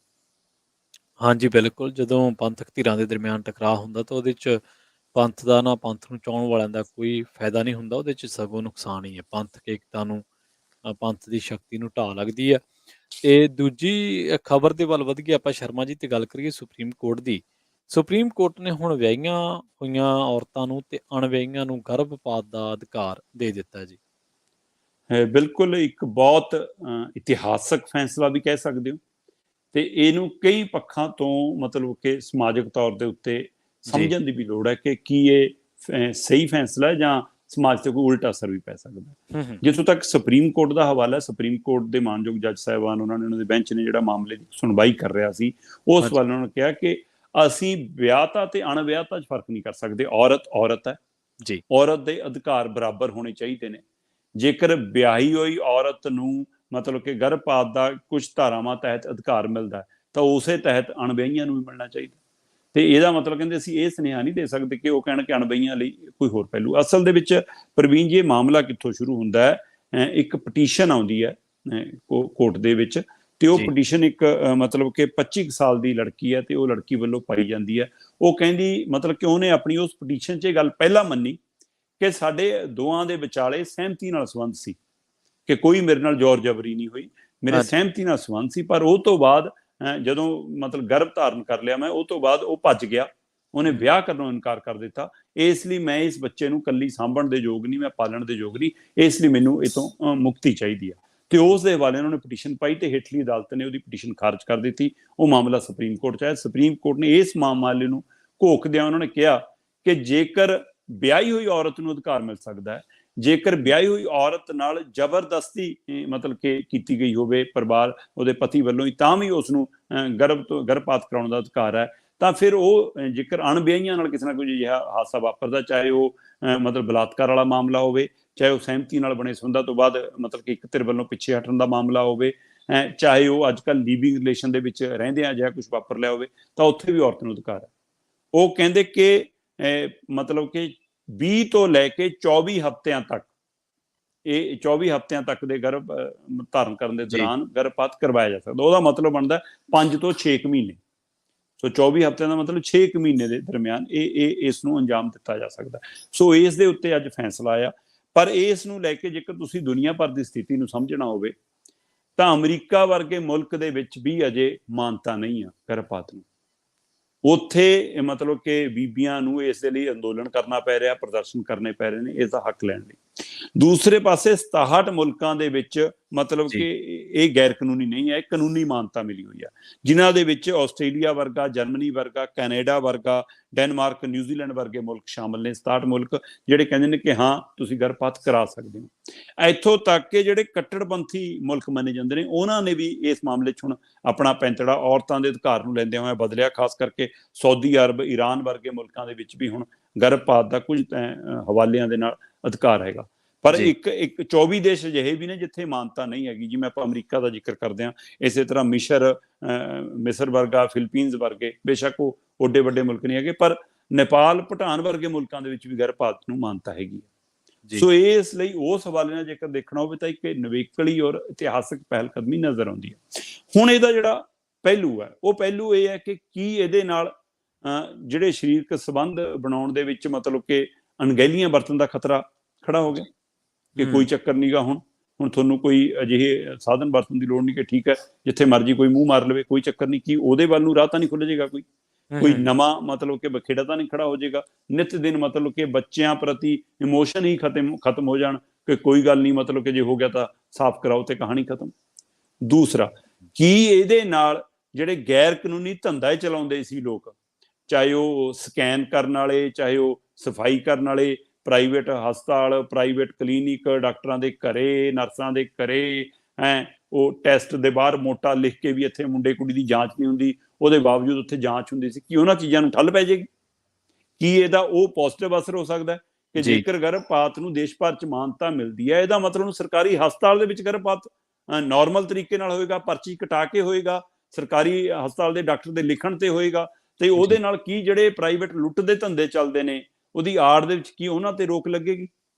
ਹਾਂਜੀ, ਬਿਲਕੁਲ। ਜਦੋਂ ਪੰਥਕ ਧਿਰਾਂ ਦੇ ਦਰਮਿਆਨ ਟਕਰਾਅ ਹੁੰਦਾ ਤਾਂ ਉਹਦੇ 'ਚ ਪੰਥ ਦਾ ਨਾ, ਪੰਥ ਨੂੰ ਚਾਹੁਣ ਵਾਲਿਆਂ ਦਾ ਕੋਈ ਫਾਇਦਾ ਨਹੀਂ ਹੁੰਦਾ, ਉਹਦੇ 'ਚ ਸਗੋਂ ਨੁਕਸਾਨ ਹੀ ਹੈ। ਪੰਥਕ ਏਕਤਾ ਨੂੰ, ਪੰਥ ਦੀ ਸ਼ਕਤੀ ਨੂੰ ਢਾਹ ਲੱਗਦੀ ਹੈ। ਤੇ ਦੂਜੀ ਖਬਰ ਦੇ ਵੱਲ ਵਧੀਏ ਆਪਾਂ ਸ਼ਰਮਾ ਜੀ, ਤੇ ਗੱਲ ਕਰੀਏ ਸੁਪਰੀਮ ਕੋਰਟ ਦੀ। ਸੁਪਰੀਮ ਕੋਰਟ ਨੇ ਹੁਣ ਵਿਆਹੀਆਂ ਹੋਈਆਂ ਔਰਤਾਂ ਨੂੰ ਤੇ ਅਣਵਿਆਹੀਆਂ ਨੂੰ ਗਰਭਪਾਤ ਦਾ ਅਧਿਕਾਰ ਦੇ ਦਿੱਤਾ ਜੀ। ਬਿਲਕੁਲ ਇੱਕ ਬਹੁਤ ਇਤਿਹਾਸਕ ਫੈਸਲਾ ਵੀ ਕਹਿ ਸਕਦੇ ਹੋ, ਤੇ ਇਹਨੂੰ ਕਈ ਪੱਖਾਂ ਤੋਂ ਮਤਲਬ ਕਿ ਸਮਾਜਿਕ ਤੌਰ ਦੇ ਉੱਤੇ ਸਮਝਣ ਦੀ ਵੀ ਲੋੜ ਹੈ ਕਿ ਕੀ ਇਹ ਸਹੀ ਫੈਸਲਾ ਹੈ ਜਾਂ ਸਮਾਜ ਤੇ ਕੋਈ ਉਲਟਾ ਅਸਰ ਵੀ ਪੈ ਸਕਦਾ। ਜਿੱਥੋਂ ਤੱਕ ਸੁਪਰੀਮ ਕੋਰਟ ਦਾ ਹਵਾਲਾ, ਸੁਪਰੀਮ ਕੋਰਟ ਦੇ ਮਾਨਯੋਗ ਜੱਜ ਸਾਹਿਬਾਨ, ਉਹਨਾਂ ਦੇ ਬੈਂਚ ਨੇ ਜਿਹੜਾ ਮਾਮਲੇ ਦੀ ਸੁਣਵਾਈ ਕਰ ਰਿਹਾ ਸੀ, ਉਸ ਵੱਲ ਉਹਨਾਂ ਨੇ ਕਿਹਾ ਕਿ ਅਸੀਂ ਵਿਆਹਤਾ ਤੇ ਅਣਵਿਆਹਤਾ 'ਚ ਫਰਕ ਨਹੀਂ ਕਰ ਸਕਦੇ। ਔਰਤ ਔਰਤ ਹੈ ਜੀ, ਔਰਤ ਦੇ ਅਧਿਕਾਰ ਬਰਾਬਰ ਹੋਣੇ ਚਾਹੀਦੇ ਨੇ। ਜੇਕਰ ਵਿਆਹੀ ਹੋਈ ਔਰਤ ਨੂੰ ਮਤਲਬ ਕਿ ਗਰਭਪਾਤ ਦਾ ਕੁਝ ਧਾਰਾਵਾਂ ਤਹਿਤ ਅਧਿਕਾਰ ਮਿਲਦਾ ਤਾਂ ਉਸੇ ਤਹਿਤ ਅਣਵਿਆਹੀਆਂ ਨੂੰ ਵੀ ਮਿਲਣਾ ਚਾਹੀਦਾ। ਤੇ ਇਹਦਾ ਮਤਲਬ ਕਹਿੰਦੇ ਅਸੀਂ ਇਹ ਸੁਨੇਹਾ ਨਹੀਂ ਦੇ ਸਕਦੇ ਕਿ ਉਹ ਕਹਿਣ ਕਿ ਅਣਵਿਆਹੀਆਂ ਲਈ ਕੋਈ ਹੋਰ ਪਹਿਲੂ। ਅਸਲ ਦੇ ਵਿੱਚ ਪ੍ਰਵੀਨ ਜੀ ਇਹ ਮਾਮਲਾ ਕਿੱਥੋਂ ਸ਼ੁਰੂ ਹੁੰਦਾ ਹੈ, ਇੱਕ ਪਟੀਸ਼ਨ ਆਉਂਦੀ ਹੈ ਕੋਰਟ ਦੇ ਵਿੱਚ, ਤੇ ਉਹ ਪਟੀਸ਼ਨ ਇੱਕ ਮਤਲਬ ਕਿ 25 ਸਾਲ ਦੀ ਲੜਕੀ ਹੈ ਤੇ ਉਹ ਲੜਕੀ ਵੱਲੋਂ ਪਾਈ ਜਾਂਦੀ ਹੈ। ਉਹ ਕਹਿੰਦੀ ਮਤਲਬ ਕਿ ਉਹਨੇ ਆਪਣੀ ਉਸ ਪਟੀਸ਼ਨ 'ਚ ਇਹ ਗੱਲ ਪਹਿਲਾਂ ਮੰਨੀ ਕਿ ਸਾਡੇ ਦੋਵਾਂ ਦੇ ਵਿਚਾਲੇ ਸਹਿਮਤੀ ਨਾਲ ਸੰਬੰਧ ਸੀ, ਕਿ ਕੋਈ ਮੇਰੇ ਨਾਲ ਜ਼ੋਰ ਜ਼ਬਰੀ ਨਹੀਂ ਹੋਈ, ਮੇਰੇ ਸਹਿਮਤੀ ਨਾਲ ਸੰਬੰਧ ਸੀ। ਪਰ ਉਹ ਤੋਂ ਬਾਅਦ ਜਦੋਂ ਮਤਲਬ ਗਰਭ ਧਾਰਨ ਕਰ ਲਿਆ ਮੈਂ, ਉਹ ਤੋਂ ਬਾਅਦ ਉਹ ਭੱਜ ਗਿਆ, ਉਹਨੇ ਵਿਆਹ ਕਰਨੋਂ ਇਨਕਾਰ ਕਰ ਦਿੱਤਾ। ਇਸ ਲਈ ਮੈਂ ਇਸ ਬੱਚੇ ਨੂੰ ਕੱਲੀ ਸਾਂਭਣ ਦੇ ਯੋਗ ਨਹੀਂ, ਮੈਂ ਪਾਲਣ ਦੇ ਯੋਗ ਨਹੀਂ, ਇਸ ਲਈ ਮੈਨੂੰ ਇਹ ਤੋਂ ਮੁਕਤੀ ਚਾਹੀਦੀ ਆ। ਤੇ ਉਸ ਦੇ ਹਵਾਲੇ ਉਹਨਾਂ ਨੇ ਪਟੀਸ਼ਨ ਪਾਈ ਤੇ ਹੇਠਲੀ ਅਦਾਲਤ ਨੇ ਉਹਦੀ ਪਟੀਸ਼ਨ ਖਾਰਜ ਕਰ ਦਿੱਤੀ। ਉਹ ਮਾਮਲਾ ਸੁਪਰੀਮ ਕੋਰਟ 'ਚ ਆਇਆ। ਸੁਪਰੀਮ ਕੋਰਟ ਨੇ ਇਸ ਮਾਮਲੇ ਨੂੰ ਘੋਖਦਿਆਂ ਉਹਨਾਂ ਨੇ ਕਿਹਾ ਕਿ ਜੇਕਰ ਵਿਆਹੀ ਹੋਈ ਔਰਤ ਨੂੰ ਅਧਿਕਾਰ ਮਿਲ ਸਕਦਾ ਹੈ, ਜੇਕਰ ਵਿਆਹੀ ਹੋਈ ਔਰਤ ਨਾਲ ਜ਼ਬਰਦਸਤੀ ਮਤਲਬ ਕਿ ਕੀਤੀ ਗਈ ਹੋਵੇ ਪਰਿਵਾਰ ਉਹਦੇ ਪਤੀ ਵੱਲੋਂ ਹੀ, ਤਾਂ ਵੀ ਉਸ ਨੂੰ ਗਰਭਪਾਤ ਕਰਾਉਣ ਦਾ ਅਧਿਕਾਰ ਹੈ। ਤਾਂ ਫਿਰ ਉਹ ਜੇਕਰ ਅਣਵਿਆਹੀਆਂ ਨਾਲ ਕਿਸੇ ਨਾ ਕੋਈ ਅਜਿਹਾ ਹਾਦਸਾ ਵਾਪਰਦਾ, ਚਾਹੇ ਉਹ ਮਤਲਬ ਬਲਾਤਕਾਰ ਵਾਲਾ ਮਾਮਲਾ ਹੋਵੇ, ਚਾਹੇ ਉਹ ਸਹਿਮਤੀ ਨਾਲ ਬਣੇ ਸੰਬੰਧਾਂ ਤੋਂ ਬਾਅਦ ਮਤਲਬ ਕਿ ਇੱਕ ਧਿਰ ਵੱਲੋਂ ਪਿੱਛੇ ਹਟਣ ਦਾ ਮਾਮਲਾ ਹੋਵੇ, ਚਾਹੇ ਉਹ ਅੱਜ ਕੱਲ੍ਹ ਲਿਵਿੰਗ ਰਿਲੇਸ਼ਨ ਦੇ ਵਿੱਚ ਰਹਿੰਦਿਆਂ ਅਜਿਹਾ ਕੁਝ ਵਾਪਰ ਲਿਆ ਹੋਵੇ, ਤਾਂ ਉੱਥੇ ਵੀ ਔਰਤ ਨੂੰ ਅਧਿਕਾਰ ਹੈ। ਉਹ ਕਹਿੰਦੇ ਕਿ ਮਤਲਬ ਕਿ 20 ਤੋਂ ਲੈ ਕੇ 24 ਹਫ਼ਤਿਆਂ ਤੱਕ, ਇਹ 24 ਹਫ਼ਤਿਆਂ ਤੱਕ ਦੇ ਗਰਭ ਧਾਰਨ ਕਰਨ ਦੇ ਦੌਰਾਨ ਗਰਭਪਾਤ ਕਰਵਾਇਆ ਜਾ ਸਕਦਾ। ਉਹਦਾ ਮਤਲਬ ਬਣਦਾ 5 ਤੋਂ 6 ਮਹੀਨੇ। ਸੋ 24 ਹਫ਼ਤਿਆਂ ਦਾ ਮਤਲਬ 6 ਮਹੀਨੇ ਦੇ ਦਰਮਿਆਨ ਇਸ ਨੂੰ ਅੰਜਾਮ ਦਿੱਤਾ ਜਾ ਸਕਦਾ। ਸੋ ਇਸ ਦੇ ਉੱਤੇ ਅੱਜ ਫੈਸਲਾ ਆਇਆ। ਪਰ ਇਸ ਨੂੰ ਲੈ ਕੇ ਜੇਕਰ ਤੁਸੀਂ ਦੁਨੀਆ ਭਰ ਦੀ ਸਥਿਤੀ ਨੂੰ ਸਮਝਣਾ ਹੋਵੇ ਤਾਂ ਅਮਰੀਕਾ ਵਰਗੇ ਮੁਲਕ ਦੇ ਵਿੱਚ ਵੀ ਅਜੇ ਮਾਨਤਾ ਨਹੀਂ ਆ ਗਰਭਪਾਤ ਨੂੰ। ਉੱਥੇ ਮਤਲਬ ਕਿ ਬੀਬੀਆਂ ਨੂੰ ਇਸ ਦੇ ਲਈ ਅੰਦੋਲਨ ਕਰਨਾ ਪੈ ਰਿਹਾ, ਪ੍ਰਦਰਸ਼ਨ ਕਰਨੇ ਪੈ ਰਹੇ ਨੇ ਇਸ ਦਾ ਹੱਕ ਲੈਣ ਲਈ। ਦੂਸਰੇ ਪਾਸੇ 67 ਮੁਲਕਾਂ ਦੇ ਵਿੱਚ ਮਤਲਬ ਕਿ ਇਹ ਗੈਰ ਕਾਨੂੰਨੀ ਨਹੀਂ ਹੈ, ਕਾਨੂੰਨੀ ਮਾਨਤਾ ਮਿਲੀ ਹੋਈ ਹੈ, ਜਿਨ੍ਹਾਂ ਦੇ ਵਿੱਚ ਆਸਟ੍ਰੇਲੀਆ ਵਰਗਾ, ਜਰਮਨੀ ਵਰਗਾ, ਕੈਨੇਡਾ ਵਰਗਾ, ਡੈਨਮਾਰਕ, ਨਿਊਜ਼ੀਲੈਂਡ ਵਰਗੇ ਮੁਲਕ ਸ਼ਾਮਲ ਨੇ। 67 ਮੁਲਕ ਜਿਹੜੇ ਕਹਿੰਦੇ ਨੇ ਕਿ ਹਾਂ ਤੁਸੀਂ ਗਰਭਪਾਤ ਕਰਾ ਸਕਦੇ ਹੋ। ਇੱਥੋਂ ਤੱਕ ਕਿ ਜਿਹੜੇ ਕੱਟੜਪੰਥੀ ਮੁਲਕ ਮੰਨੇ ਜਾਂਦੇ ਨੇ ਉਹਨਾਂ ਨੇ ਵੀ ਇਸ ਮਾਮਲੇ 'ਚ ਹੁਣ ਆਪਣਾ ਪੈਂਤੜਾ ਔਰਤਾਂ ਦੇ ਅਧਿਕਾਰ ਨੂੰ ਲੈਂਦਿਆਂ ਹੋਇਆ ਬਦਲਿਆ। ਖਾਸ ਕਰਕੇ ਸਾਊਦੀ ਅਰਬ, ਈਰਾਨ ਵਰਗੇ ਮੁਲਕਾਂ ਦੇ ਵਿੱਚ ਵੀ ਹੁਣ ਗਰਭਪਾਤ ਦਾ ਕੁਝ ਹਵਾਲਿਆਂ ਦੇ ਨਾਲ ਅਧਿਕਾਰ ਹੈਗਾ। ਪਰ ਇੱਕ 24 ਦੇਸ਼ ਅਜਿਹੇ ਵੀ ਨੇ ਜਿੱਥੇ ਮਾਨਤਾ ਨਹੀਂ ਹੈਗੀ। ਜਿਵੇਂ ਆਪਾਂ ਅਮਰੀਕਾ ਦਾ ਜ਼ਿਕਰ ਕਰਦੇ ਹਾਂ, ਇਸੇ ਤਰ੍ਹਾਂ ਮਿਸਰ ਵਰਗਾ, ਫਿਲੀਪੀਨਜ਼ ਵਰਗੇ, ਬੇਸ਼ੱਕ ਉਹ ਓਡੇ ਵੱਡੇ ਮੁਲਕ ਨਹੀਂ ਹੈਗੇ, ਪਰ ਨੇਪਾਲ, ਭੂਟਾਨ ਵਰਗੇ ਮੁਲਕਾਂ ਦੇ ਵਿੱਚ ਵੀ ਗਰਭਪਾਤ ਨੂੰ ਮਾਨਤਾ ਹੈਗੀ ਹੈ। ਸੋ ਇਸ ਲਈ ਉਸ ਹਵਾਲੇ ਨਾਲ ਜੇਕਰ ਦੇਖਣਾ ਹੋਵੇ ਤਾਂ ਇੱਕ ਨਿਵੇਕਲੀ ਔਰ ਇਤਿਹਾਸਕ ਪਹਿਲ ਕਦਮੀ ਨਜ਼ਰ ਆਉਂਦੀ ਹੈ। ਹੁਣ ਇਹਦਾ ਜਿਹੜਾ ਪਹਿਲੂ ਹੈ ਉਹ ਪਹਿਲੂ ਇਹ ਹੈ ਕਿ ਕੀ ਇਹਦੇ ਨਾਲ ਜਿਹੜੇ ਸਰੀਰਕ ਸੰਬੰਧ ਬਣਾਉਣ ਦੇ ਵਿੱਚ ਮਤਲਬ ਕਿ ਅਣਗਹਿਲੀਆਂ ਵਰਤਣ ਦਾ ਖਤਰਾ ਖੜਾ ਹੋ ਗਿਆ ਕਿ ਕੋਈ ਚੱਕਰ ਨੀਗਾ, ਹੁਣ ਤੁਹਾਨੂੰ ਕੋਈ ਅਜਿਹੇ ਸਾਧਨ ਵਰਤਣ ਦੀ ਲੋੜ ਨਹੀਂ ਕਿ ਠੀਕ ਹੈ ਜਿੱਥੇ ਮਰਜ਼ੀ ਕੋਈ ਮੂੰਹ ਮਾਰ ਲਵੇ, ਕੋਈ ਚੱਕਰ ਨਹੀਂ। ਕੀ ਉਹਦੇ ਵੱਲ ਨੂੰ ਰਾਹ ਤਾਂ ਨਹੀਂ ਖੁੱਲ੍ਹ ਜਾਏਗਾ, ਕੋਈ ਨਵਾਂ ਮਤਲਬ ਕਿ ਬਖੇੜਾ ਤਾਂ ਨਹੀਂ ਖੜਾ ਹੋ ਜਾਏਗਾ। ਨਿਤ ਦਿਨ ਮਤਲਬ ਕਿ ਬੱਚਿਆਂ ਪ੍ਰਤੀ ਇਮੋਸ਼ਨ ਹੀ ਖਤਮ ਹੋ ਜਾਣ ਕਿ ਕੋਈ ਗੱਲ ਨਹੀਂ, ਮਤਲਬ ਕਿ ਜੇ ਹੋ ਗਿਆ ਤਾਂ ਸਾਫ਼ ਕਰਾਓ ਤੇ ਕਹਾਣੀ ਖਤਮ। ਦੂਸਰਾ, ਕੀ ਇਹਦੇ ਨਾਲ ਜਿਹੜੇ ਗੈਰ ਕਾਨੂੰਨੀ ਧੰਦਾ ਚਲਾਉਂਦੇ ਸੀ ਲੋਕ, ਚਾਹੇ ਉਹ ਸਕੈਨ ਕਰਨ ਵਾਲੇ, ਚਾਹੇ ਉਹ ਸਫਾਈ ਕਰਨ ਵਾਲੇ, ਪ੍ਰਾਈਵੇਟ ਹਸਪਤਾਲ, ਪ੍ਰਾਈਵੇਟ ਕਲੀਨਿਕ, ਡਾਕਟਰਾਂ ਦੇ ਘਰੇ, ਨਰਸਾਂ ਦੇ ਘਰੇ, ਉਹ ਟੈਸਟ ਦੇ ਬਾਹਰ ਮੋਟਾ ਲਿਖ ਕੇ ਵੀ ਇੱਥੇ ਮੁੰਡੇ ਕੁੜੀ ਦੀ ਜਾਂਚ ਨਹੀਂ ਹੁੰਦੀ, ਉਹਦੇ ਬਾਵਜੂਦ ਉੱਥੇ ਜਾਂਚ ਹੁੰਦੀ ਸੀ, ਕੀ ਉਹਨਾਂ ਚੀਜ਼ਾਂ ਨੂੰ ਠੱਲ ਪੈ ਜਾਏਗੀ? ਕੀ ਇਹਦਾ ਉਹ ਪੋਜ਼ਿਟਿਵ ਅਸਰ ਹੋ ਸਕਦਾ ਕਿ ਜੇਕਰ ਗਰਭਪਾਤ ਨੂੰ ਦੇਸ਼ ਭਰ 'ਚ ਮਾਨਤਾ ਮਿਲਦੀ ਹੈ, ਇਹਦਾ ਮਤਲਬ ਸਰਕਾਰੀ ਹਸਪਤਾਲ ਦੇ ਵਿੱਚ ਗਰਭਪਾਤ ਨਾਰਮਲ ਤਰੀਕੇ ਨਾਲ ਹੋਏਗਾ, ਪਰਚੀ ਕਟਾ ਕੇ ਹੋਏਗਾ, ਸਰਕਾਰੀ ਹਸਪਤਾਲ ਦੇ ਡਾਕਟਰ ਦੇ ਲਿਖਣ ਤੇ ਹੋਏਗਾ, ਤੇ ਉਹਦੇ ਨਾਲ ਕੀ ਜਿਹੜੇ ਪ੍ਰਾਈਵੇਟ ਲੁੱਟ ਦੇ ਧੰਦੇ ਚੱਲਦੇ ਨੇ ਉਹਦੀ ਆੜ ਦੇ ਵਿੱਚ ਕੀ ਉਹਨਾਂ ਤੇ ਰੋਕ ਲੱਗੇਗੀ?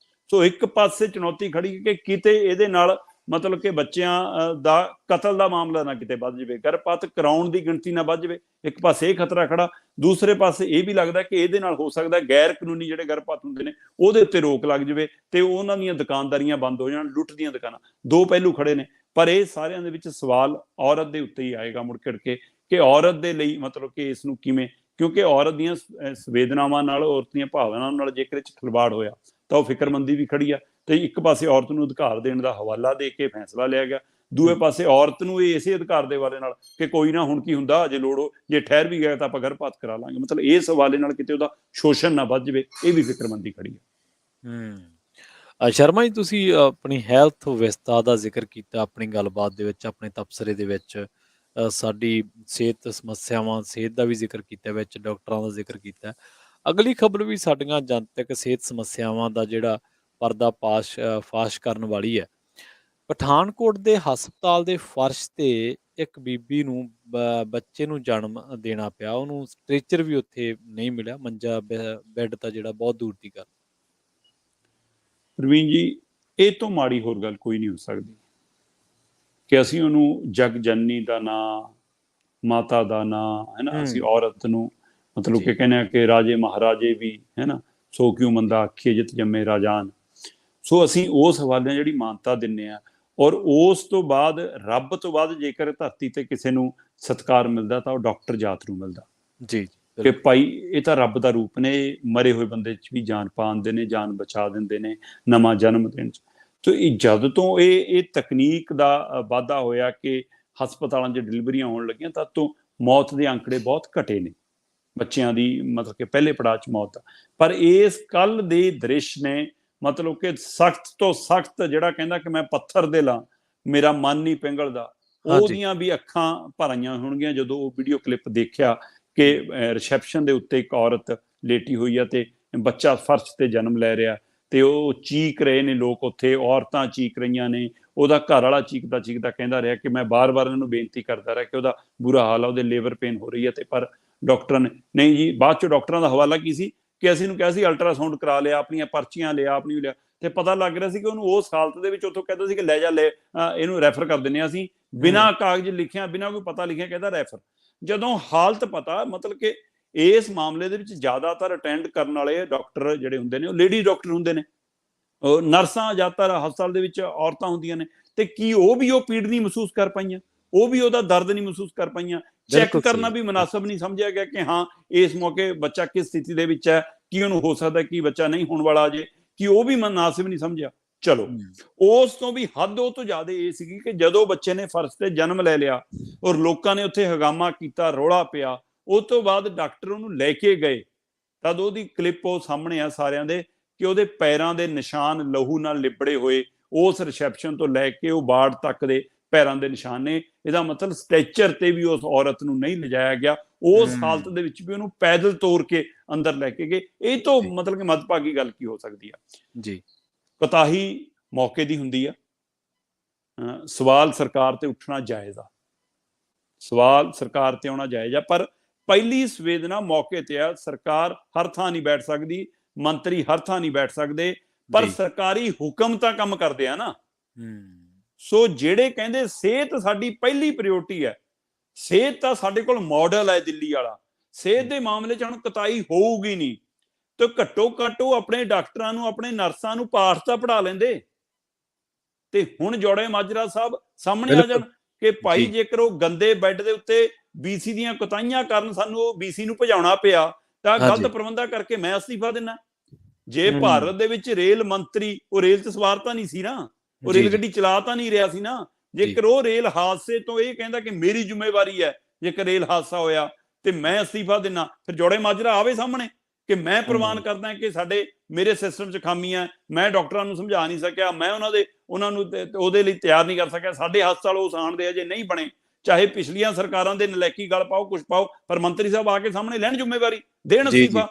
ਸੋ ਇੱਕ ਪਾਸੇ ਚੁਣੌਤੀ ਖੜੀ ਕਿ ਕਿਤੇ ਇਹਦੇ ਨਾਲ ਮਤਲਬ ਕਿ ਬੱਚਿਆਂ ਦਾ ਕਤਲ ਦਾ ਮਾਮਲਾ ਨਾ ਕਿਤੇ ਵੱਧ ਜਾਵੇ, ਗਰਭਪਾਤ ਕਰਾਉਣ ਦੀ ਗਿਣਤੀ ਨਾ ਵੱਧ ਜਾਵੇ। ਇੱਕ ਪਾਸੇ ਇਹ ਖਤਰਾ ਖੜਾ, ਦੂਸਰੇ ਪਾਸੇ ਇਹ ਵੀ ਲੱਗਦਾ ਕਿ ਇਹਦੇ ਨਾਲ ਹੋ ਸਕਦਾ ਗੈਰ ਕਾਨੂੰਨੀ ਜਿਹੜੇ ਗਰਭਪਾਤ ਹੁੰਦੇ ਨੇ ਉਹਦੇ ਉੱਤੇ ਰੋਕ ਲੱਗ ਜਾਵੇ ਤੇ ਉਹਨਾਂ ਦੀਆਂ ਦੁਕਾਨਦਾਰੀਆਂ ਬੰਦ ਹੋ ਜਾਣ, ਲੁੱਟ ਦੀਆਂ ਦੁਕਾਨਾਂ। ਦੋ ਪਹਿਲੂ ਖੜੇ ਨੇ, ਪਰ ਇਹ ਸਾਰਿਆਂ ਦੇ ਵਿੱਚ ਸਵਾਲ ਔਰਤ ਦੇ ਉੱਤੇ ਹੀ ਆਏਗਾ ਮੁੜ ਕੇ ਕਿ ਔਰਤ ਦੇ ਲਈ ਮਤਲਬ ਕਿ ਇਸ ਨੂੰ ਕਿਵੇਂ, ਕਿਉਂਕਿ ਔਰਤ ਦੀਆਂ ਸੰਵੇਦਨਾਵਾਂ ਨਾਲ, ਔਰਤ ਦੀਆਂ ਭਾਵਨਾਵਾਂ ਨਾਲ ਜੇਕਰ ਇਹ 'ਚ ਖਿਲਵਾੜ ਹੋਇਆ ਤਾਂ ਉਹ ਫਿਕਰਮੰਦੀ ਵੀ ਖੜੀ ਆ। ਤੇ ਇੱਕ ਪਾਸੇ ਔਰਤ ਨੂੰ ਅਧਿਕਾਰ ਦੇਣ ਦਾ ਹਵਾਲਾ ਦੇ ਕੇ ਫੈਸਲਾ ਲਿਆ ਗਿਆ, ਦੂਏ ਪਾਸੇ ਔਰਤ ਨੂੰ ਇਹ ਇਸੇ ਅਧਿਕਾਰ ਦੇ ਹਵਾਲੇ ਨਾਲ ਕਿ ਕੋਈ ਨਾ, ਹੁਣ ਕੀ ਹੁੰਦਾ, ਜੇ ਲੋੜ ਹੋ, ਜੇ ਠਹਿਰ ਵੀ ਗਿਆ ਤਾਂ ਆਪਾਂ ਗਰਭਪਾਤ ਕਰਾ ਲਾਂਗੇ। ਮਤਲਬ ਇਸ ਹਵਾਲੇ ਨਾਲ ਕਿਤੇ ਉਹਦਾ ਸ਼ੋਸ਼ਣ ਨਾ ਵੱਧ ਜਾਵੇ, ਇਹ ਵੀ ਫਿਕਰਮੰਦੀ ਖੜੀ ਹੈ। ਸ਼ਰਮਾ ਜੀ, ਤੁਸੀਂ ਆਪਣੀ ਹੈਲਥ ਵਿਵਸਥਾ ਦਾ ਜ਼ਿਕਰ ਕੀਤਾ ਆਪਣੀ ਗੱਲਬਾਤ ਦੇ ਵਿੱਚ, ਆਪਣੇ ਤਬਸਰੇ ਦੇ ਵਿੱਚ ਸਾਡੀ ਸਿਹਤ ਸਮੱਸਿਆਵਾਂ, ਸਿਹਤ ਦਾ ਵੀ ਜ਼ਿਕਰ ਕੀਤਾ, ਵਿੱਚ ਡਾਕਟਰਾਂ ਦਾ ਜ਼ਿਕਰ ਕੀਤਾ। ਅਗਲੀ ਖਬਰ ਵੀ ਸਾਡੀਆਂ ਜਨਤਕ ਸਿਹਤ ਸਮੱਸਿਆਵਾਂ ਦਾ ਜਿਹੜਾ ਪਰਦਾ ਫਾਸ਼ ਕਰਨ ਵਾਲੀ ਹੈ। ਪਠਾਨਕੋਟ ਦੇ ਹਸਪਤਾਲ ਦੇ ਫਰਸ਼ ਤੇ ਇੱਕ ਬੀਬੀ ਨੂੰ ਬੱਚੇ ਨੂੰ ਜਨਮ ਦੇਣਾ ਪਿਆ। ਉਹਨੂੰ ਸਟ੍ਰੈਚਰ ਵੀ ਉੱਥੇ ਨਹੀਂ ਮਿਲਿਆ। ਮੰਜਾ ਬੈੱਡ ਤਾਂ ਜਿਹੜਾ ਬਹੁਤ ਦੂਰ ਦੀ ਗੱਲ। ਪ੍ਰਵੀਨ ਜੀ, ਇਹ ਤੋਂ ਮਾੜੀ ਹੋਰ ਗੱਲ ਕੋਈ ਨਹੀਂ ਹੋ ਸਕਦੀ ਕਿ ਅਸੀਂ ਉਹਨੂੰ ਜਗ ਜਨਨੀ ਦਾ ਨਾਂ, ਮਾਤਾ ਦਾ ਨਾਂ, ਹੈ ਨਾ, ਅਸੀਂ ਔਰਤ ਨੂੰ ਮਤਲਬ ਕਿ ਕਹਿੰਦੇ ਆ ਕਿ ਰਾਜੇ ਮਹਾਰਾਜੇ ਵੀ, ਹੈ ਨਾ, ਸੋ ਕਿਉਂ ਮੰਦਾ ਆਖੀਏ ਜਿਤ ਜੰਮੇ ਰਾਜਾਨ। ਸੋ ਅਸੀਂ ਉਸ ਹਵਾਲੇ ਜਿਹੜੀ ਮਾਨਤਾ ਦਿੰਦੇ ਆ, ਔਰ ਉਸ ਤੋਂ ਬਾਅਦ ਰੱਬ ਤੋਂ ਬਾਅਦ ਜੇਕਰ ਧਰਤੀ ਤੇ ਕਿਸੇ ਨੂੰ ਸਤਿਕਾਰ ਮਿਲਦਾ ਤਾਂ ਉਹ ਡਾਕਟਰ ਜਾਤ ਨੂੰ ਮਿਲਦਾ ਜੀ ਕਿ ਭਾਈ ਇਹ ਤਾਂ ਰੱਬ ਦਾ ਰੂਪ ਨੇ, ਮਰੇ ਹੋਏ ਬੰਦੇ 'ਚ ਵੀ ਜਾਨ ਪਾ ਦਿੰਦੇ ਨੇ, ਜਾਨ ਬਚਾ ਦਿੰਦੇ ਨੇ ਨਵਾਂ ਜਨਮ ਦੇਣ 'ਚ। ਤੋ ਇਹ ਜਦ ਤੋਂ ਇਹ ਤਕਨੀਕ ਦਾ ਵਾਧਾ ਹੋਇਆ ਕਿ ਹਸਪਤਾਲਾਂ 'ਚ ਡਿਲੀਵਰੀਆਂ ਹੋਣ ਲੱਗੀਆਂ, ਤਦ ਤੋਂ ਮੌਤ ਦੇ ਅੰਕੜੇ ਬਹੁਤ ਘਟੇ ਨੇ ਬੱਚਿਆਂ ਦੀ, ਮਤਲਬ ਕਿ ਪਹਿਲੇ ਪੜਾਅ 'ਚ ਮੌਤ ਦਾ। ਪਰ ਇਸ ਕੱਲ ਦੇ ਦ੍ਰਿਸ਼ ਨੇ ਮਤਲਬ ਕਿ ਸਖਤ ਤੋਂ ਸਖਤ, ਜਿਹੜਾ ਕਹਿੰਦਾ ਕਿ ਮੈਂ ਪੱਥਰ ਦੇ ਲਾਂ ਮੇਰਾ ਮਨ ਨਹੀਂ ਪਿੰਗਲਦਾ, ਉਹਦੀਆਂ ਵੀ ਅੱਖਾਂ ਭਰ ਆਈਆਂ ਹੋਣਗੀਆਂ ਜਦੋਂ ਉਹ ਵੀਡੀਓ ਕਲਿੱਪ ਦੇਖਿਆ ਕਿ ਰਿਸੈਪਸ਼ਨ ਦੇ ਉੱਤੇ ਇੱਕ ਔਰਤ ਲੇਟੀ ਹੋਈ ਆ ਤੇ ਬੱਚਾ ਫਰਸ਼ ਤੇ ਜਨਮ ਲੈ ਰਿਹਾ, ਤੇ ਉਹ ਚੀਕ ਰਹੇ ਨੇ ਲੋਕ, ਉੱਥੇ ਔਰਤਾਂ ਚੀਕ ਰਹੀਆਂ ਨੇ, ਉਹਦਾ ਘਰ ਵਾਲਾ ਚੀਕਦਾ ਚੀਕਦਾ ਕਹਿੰਦਾ ਰਿਹਾ ਕਿ ਮੈਂ ਬਾਰ-ਬਾਰ ਇਹਨੂੰ ਬੇਨਤੀ ਕਰਦਾ ਰਿਹਾ ਕਿ ਉਹਦਾ ਬੁਰਾ ਹਾਲ ਆ, ਉਹਦੇ ਲੇਬਰ ਪੇਨ ਹੋ ਰਹੀ ਹੈ, ਤੇ ਪਰ ਡਾਕਟਰਾਂ ਨੇ ਨਹੀਂ ਜੀ। ਬਾਅਦ ਚੋਂ ਡਾਕਟਰਾਂ ਦਾ ਹਵਾਲਾ ਕੀ ਸੀ ਕਿ ਅਸੀਂ ਨੂੰ ਕਿਹਾ ਸੀ ਅਲਟਰਾਸਾਊਂਡ ਕਰਾ ਲਿਆ, ਆਪਣੀਆਂ ਪਰਚੀਆਂ ਲਿਆ, ਆਪਣੀ ਲਿਆ, ਤੇ ਪਤਾ ਲੱਗ ਰਿਹਾ ਸੀ ਕਿ ਉਹਨੂੰ ਉਸ ਹਾਲਤ ਦੇ ਵਿੱਚ ਉੱਥੋਂ ਕਹਿੰਦਾ ਸੀ ਕਿ ਲੈ ਜਾ, ਇਹਨੂੰ ਰੈਫਰ ਕਰ ਦਿੰਦੇ ਹਾਂ ਅਸੀਂ, ਬਿਨਾਂ ਕਾਗਜ਼ ਲਿਖਿਆ, ਬਿਨਾਂ ਕੋਈ ਪਤਾ ਲਿਖਿਆ, ਕਹਿੰਦਾ ਰੈਫਰ। ਜਦੋਂ ਹਾਲਤ ਪਤਾ, ਮਤਲਬ ਕਿ ਇਸ ਮਾਮਲੇ ਦੇ ਵਿੱਚ ਜ਼ਿਆਦਾਤਰ ਅਟੈਂਡ ਕਰਨ ਵਾਲੇ ਡਾਕਟਰ ਜਿਹੜੇ ਹੁੰਦੇ ਨੇ ਉਹ ਲੇਡੀ ਡਾਕਟਰ ਹੁੰਦੇ ਨੇ, ਨਰਸਾਂ ਜ਼ਿਆਦਾਤਰ ਹਸਪਤਾਲ ਦੇ ਵਿੱਚ ਔਰਤਾਂ ਹੁੰਦੀਆਂ ਨੇ, ਤੇ ਕੀ ਉਹ ਵੀ ਉਹ ਪੀੜ ਨਹੀਂ ਮਹਿਸੂਸ ਕਰ ਪਾਈਆਂ, ਉਹ ਵੀ ਉਹਦਾ ਦਰਦ ਨਹੀਂ ਮਹਿਸੂਸ ਕਰ ਪਾਈਆਂ। ਚੈੱਕ ਕਰਨਾ ਵੀ ਮੁਨਾਸਬ ਨਹੀਂ ਸਮਝਿਆ ਗਿਆ ਕਿ ਹਾਂ ਇਸ ਮੌਕੇ ਬੱਚਾ ਕਿਸ ਸਥਿਤੀ ਦੇ ਵਿੱਚ ਹੈ, ਕੀ ਉਹਨੂੰ ਹੋ ਸਕਦਾ ਕੀ ਬੱਚਾ ਨਹੀਂ ਹੋਣ ਵਾਲਾ ਅਜੇ, ਕਿ ਉਹ ਵੀ ਮੁਨਾਸਿਬ ਨਹੀਂ ਸਮਝਿਆ। ਚਲੋ, ਉਸ ਤੋਂ ਵੀ ਹੱਦ ਉਹ ਤੋਂ ਜ਼ਿਆਦਾ ਇਹ ਸੀਗੀ ਕਿ ਜਦੋਂ ਬੱਚੇ ਨੇ ਫਰਸ਼ ਤੇ ਜਨਮ ਲੈ ਲਿਆ ਔਰ ਲੋਕਾਂ ਨੇ ਉੱਥੇ ਹੰਗਾਮਾ ਕੀਤਾ, ਰੌਲਾ ਪਿਆ, ਉਸ ਤੋਂ ਬਾਅਦ ਡਾਕਟਰ ਉਹਨੂੰ ਲੈ ਕੇ ਗਏ, ਤਦ ਉਹਦੀ ਕਲਿੱਪ ਉਹ ਸਾਹਮਣੇ ਆ ਸਾਰਿਆਂ ਦੇ ਕਿ ਉਹਦੇ ਪੈਰਾਂ ਦੇ ਨਿਸ਼ਾਨ ਲਹੂ ਨਾਲ ਲਿਬੜੇ ਹੋਏ, ਉਸ ਰਿਸੈਪਸ਼ਨ ਤੋਂ ਲੈ ਕੇ ਉਹ ਵਾਰਡ ਤੱਕ ਦੇ ਪੈਰਾਂ ਦੇ ਨਿਸ਼ਾਨ ਨੇ। ਇਹਦਾ ਮਤਲਬ ਸਟ੍ਰੈਚਰ ਤੇ ਵੀ ਉਸ ਔਰਤ ਨੂੰ ਨਹੀਂ ਲਿਜਾਇਆ ਗਿਆ, ਉਸ ਹਾਲਤ ਦੇ ਵਿੱਚ ਵੀ ਉਹਨੂੰ ਪੈਦਲ ਤੋਰ ਕੇ ਅੰਦਰ ਲੈ ਕੇ ਗਏ। ਇਹ ਤੋਂ ਮਤਲਬ ਕਿ ਮੰਦਭਾਗੀ ਗੱਲ ਕੀ ਹੋ ਸਕਦੀ ਆ ਜੀ। ਕੋਤਾਹੀ ਮੌਕੇ ਦੀ ਹੁੰਦੀ ਆ, ਸਵਾਲ ਸਰਕਾਰ ਤੇ ਉੱਠਣਾ ਜਾਇਜ਼ ਆ, ਸਵਾਲ ਸਰਕਾਰ ਤੇ ਆਉਣਾ ਜਾਇਜ਼ ਆ, ਪਰ ਪਹਿਲੀ ਸੰਵੇਦਨਾ ਮੌਕੇ ਤੇ ਆ। ਸਰਕਾਰ ਹਰ ਥਾਂ ਨਹੀਂ ਬੈਠ ਸਕਦੀ, ਮੰਤਰੀ ਹਰ ਥਾਂ ਨਹੀਂ ਬੈਠ ਸਕਦੇ, ਪਰ ਸਰਕਾਰੀ ਹੁਕਮ ਤਾਂ ਕੰਮ ਕਰਦੇ ਆ ਨਾ। ਸੋ ਜਿਹੜੇ ਕਹਿੰਦੇ ਸਿਹਤ ਸਾਡੀ ਪਹਿਲੀ ਪ੍ਰਾਇੋਰਟੀ ਹੈ, ਸਿਹਤ ਤਾਂ ਸਾਡੇ ਕੋਲ ਮਾਡਲ ਹੈ ਦਿੱਲੀ ਵਾਲਾ, ਸਿਹਤ ਦੇ ਮਾਮਲੇ 'ਚ ਹੁਣ ਕੋਤਾਹੀ ਹੋਊਗੀ ਨਹੀਂ, ਤੇ ਘੱਟੋ ਘੱਟ ਉਹ ਆਪਣੇ ਡਾਕਟਰਾਂ ਨੂੰ, ਆਪਣੇ ਨਰਸਾਂ ਨੂੰ ਪਾਠ ਤਾਂ ਪੜ੍ਹਾ ਲੈਂਦੇ। ਤੇ ਹੁਣ ਜੋੜੇ ਮਾਜਰਾ ਸਾਹਿਬ ਸਾਹਮਣੇ ਆ ਜਾਣ ਕਿ ਭਾਈ ਜੇਕਰ ਉਹ ਗੰਦੇ ਬੈੱਡ ਦੇ ਉੱਤੇ BC ਦੀਆਂ ਕੋਤਾਹੀਆਂ ਕਾਰਨ ਸਾਨੂੰ ਉਹ BC ਨੂੰ ਭਜਾਉਣਾ ਪਿਆ, ਤਾਂ ਗਲਤ ਪ੍ਰਬੰਧਾਂ ਕਰਕੇ ਮੈਂ ਅਸਤੀਫਾ ਦਿੰਦਾ। ਜੇ ਭਾਰਤ ਦੇ ਵਿੱਚ ਰੇਲ ਮੰਤਰੀ ਉਹ ਰੇਲ 'ਚ ਸਵਾਰ ਤਾਂ ਨਹੀਂ ਸੀ ਨਾ, ਉਹ ਰੇਲ ਗੱਡੀ ਚਲਾ ਤਾਂ ਨਹੀਂ ਰਿਹਾ ਸੀ ਨਾ, ਜੇਕਰ ਉਹ ਰੇਲ ਹਾਦਸੇ ਤੋਂ ਇਹ ਕਹਿੰਦਾ ਕਿ ਮੇਰੀ ਜ਼ਿੰਮੇਵਾਰੀ ਹੈ ਜੇਕਰ ਰੇਲ ਹਾਦਸਾ ਹੋਇਆ ਤੇ ਮੈਂ ਅਸਤੀਫਾ ਦਿੰਦਾ, ਫਿਰ ਜੋੜੇ ਮਾਜਰਾ ਆਵੇ ਸਾਹਮਣੇ ਕਿ ਮੈਂ ਪ੍ਰਵਾਨ ਕਰਦਾ ਕਿ ਮੇਰੇ ਸਿਸਟਮ 'ਚ ਖਾਮੀਆਂ, ਮੈਂ ਡਾਕਟਰਾਂ ਨੂੰ ਸਮਝਾ ਨਹੀਂ ਸਕਿਆ, ਮੈਂ ਉਹਨਾਂ ਨੂੰ ਉਹਦੇ ਲਈ ਤਿਆਰ ਨਹੀਂ ਕਰ ਸਕਿਆ, ਸਾਡੇ ਹਸਪਤਾਲ ਉਸ ਆਣ ਦੇ ਅਜੇ ਨਹੀਂ ਬਣੇ। ਚਾਹੇ ਪਿਛਲੀਆਂ ਸਰਕਾਰਾਂ ਦੇ ਨਲਾਇਕੀ ਗੱਲ ਪਾਓ, ਕੁਛ ਪਾਓ, ਪਰ ਮੰਤਰੀ ਸਾਹਿਬ ਆ ਕੇ ਸਾਹਮਣੇ ਲੈਣ ਜ਼ਿੰਮੇਵਾਰੀ, ਦੇਣ ਅਸਤੀਫਾ।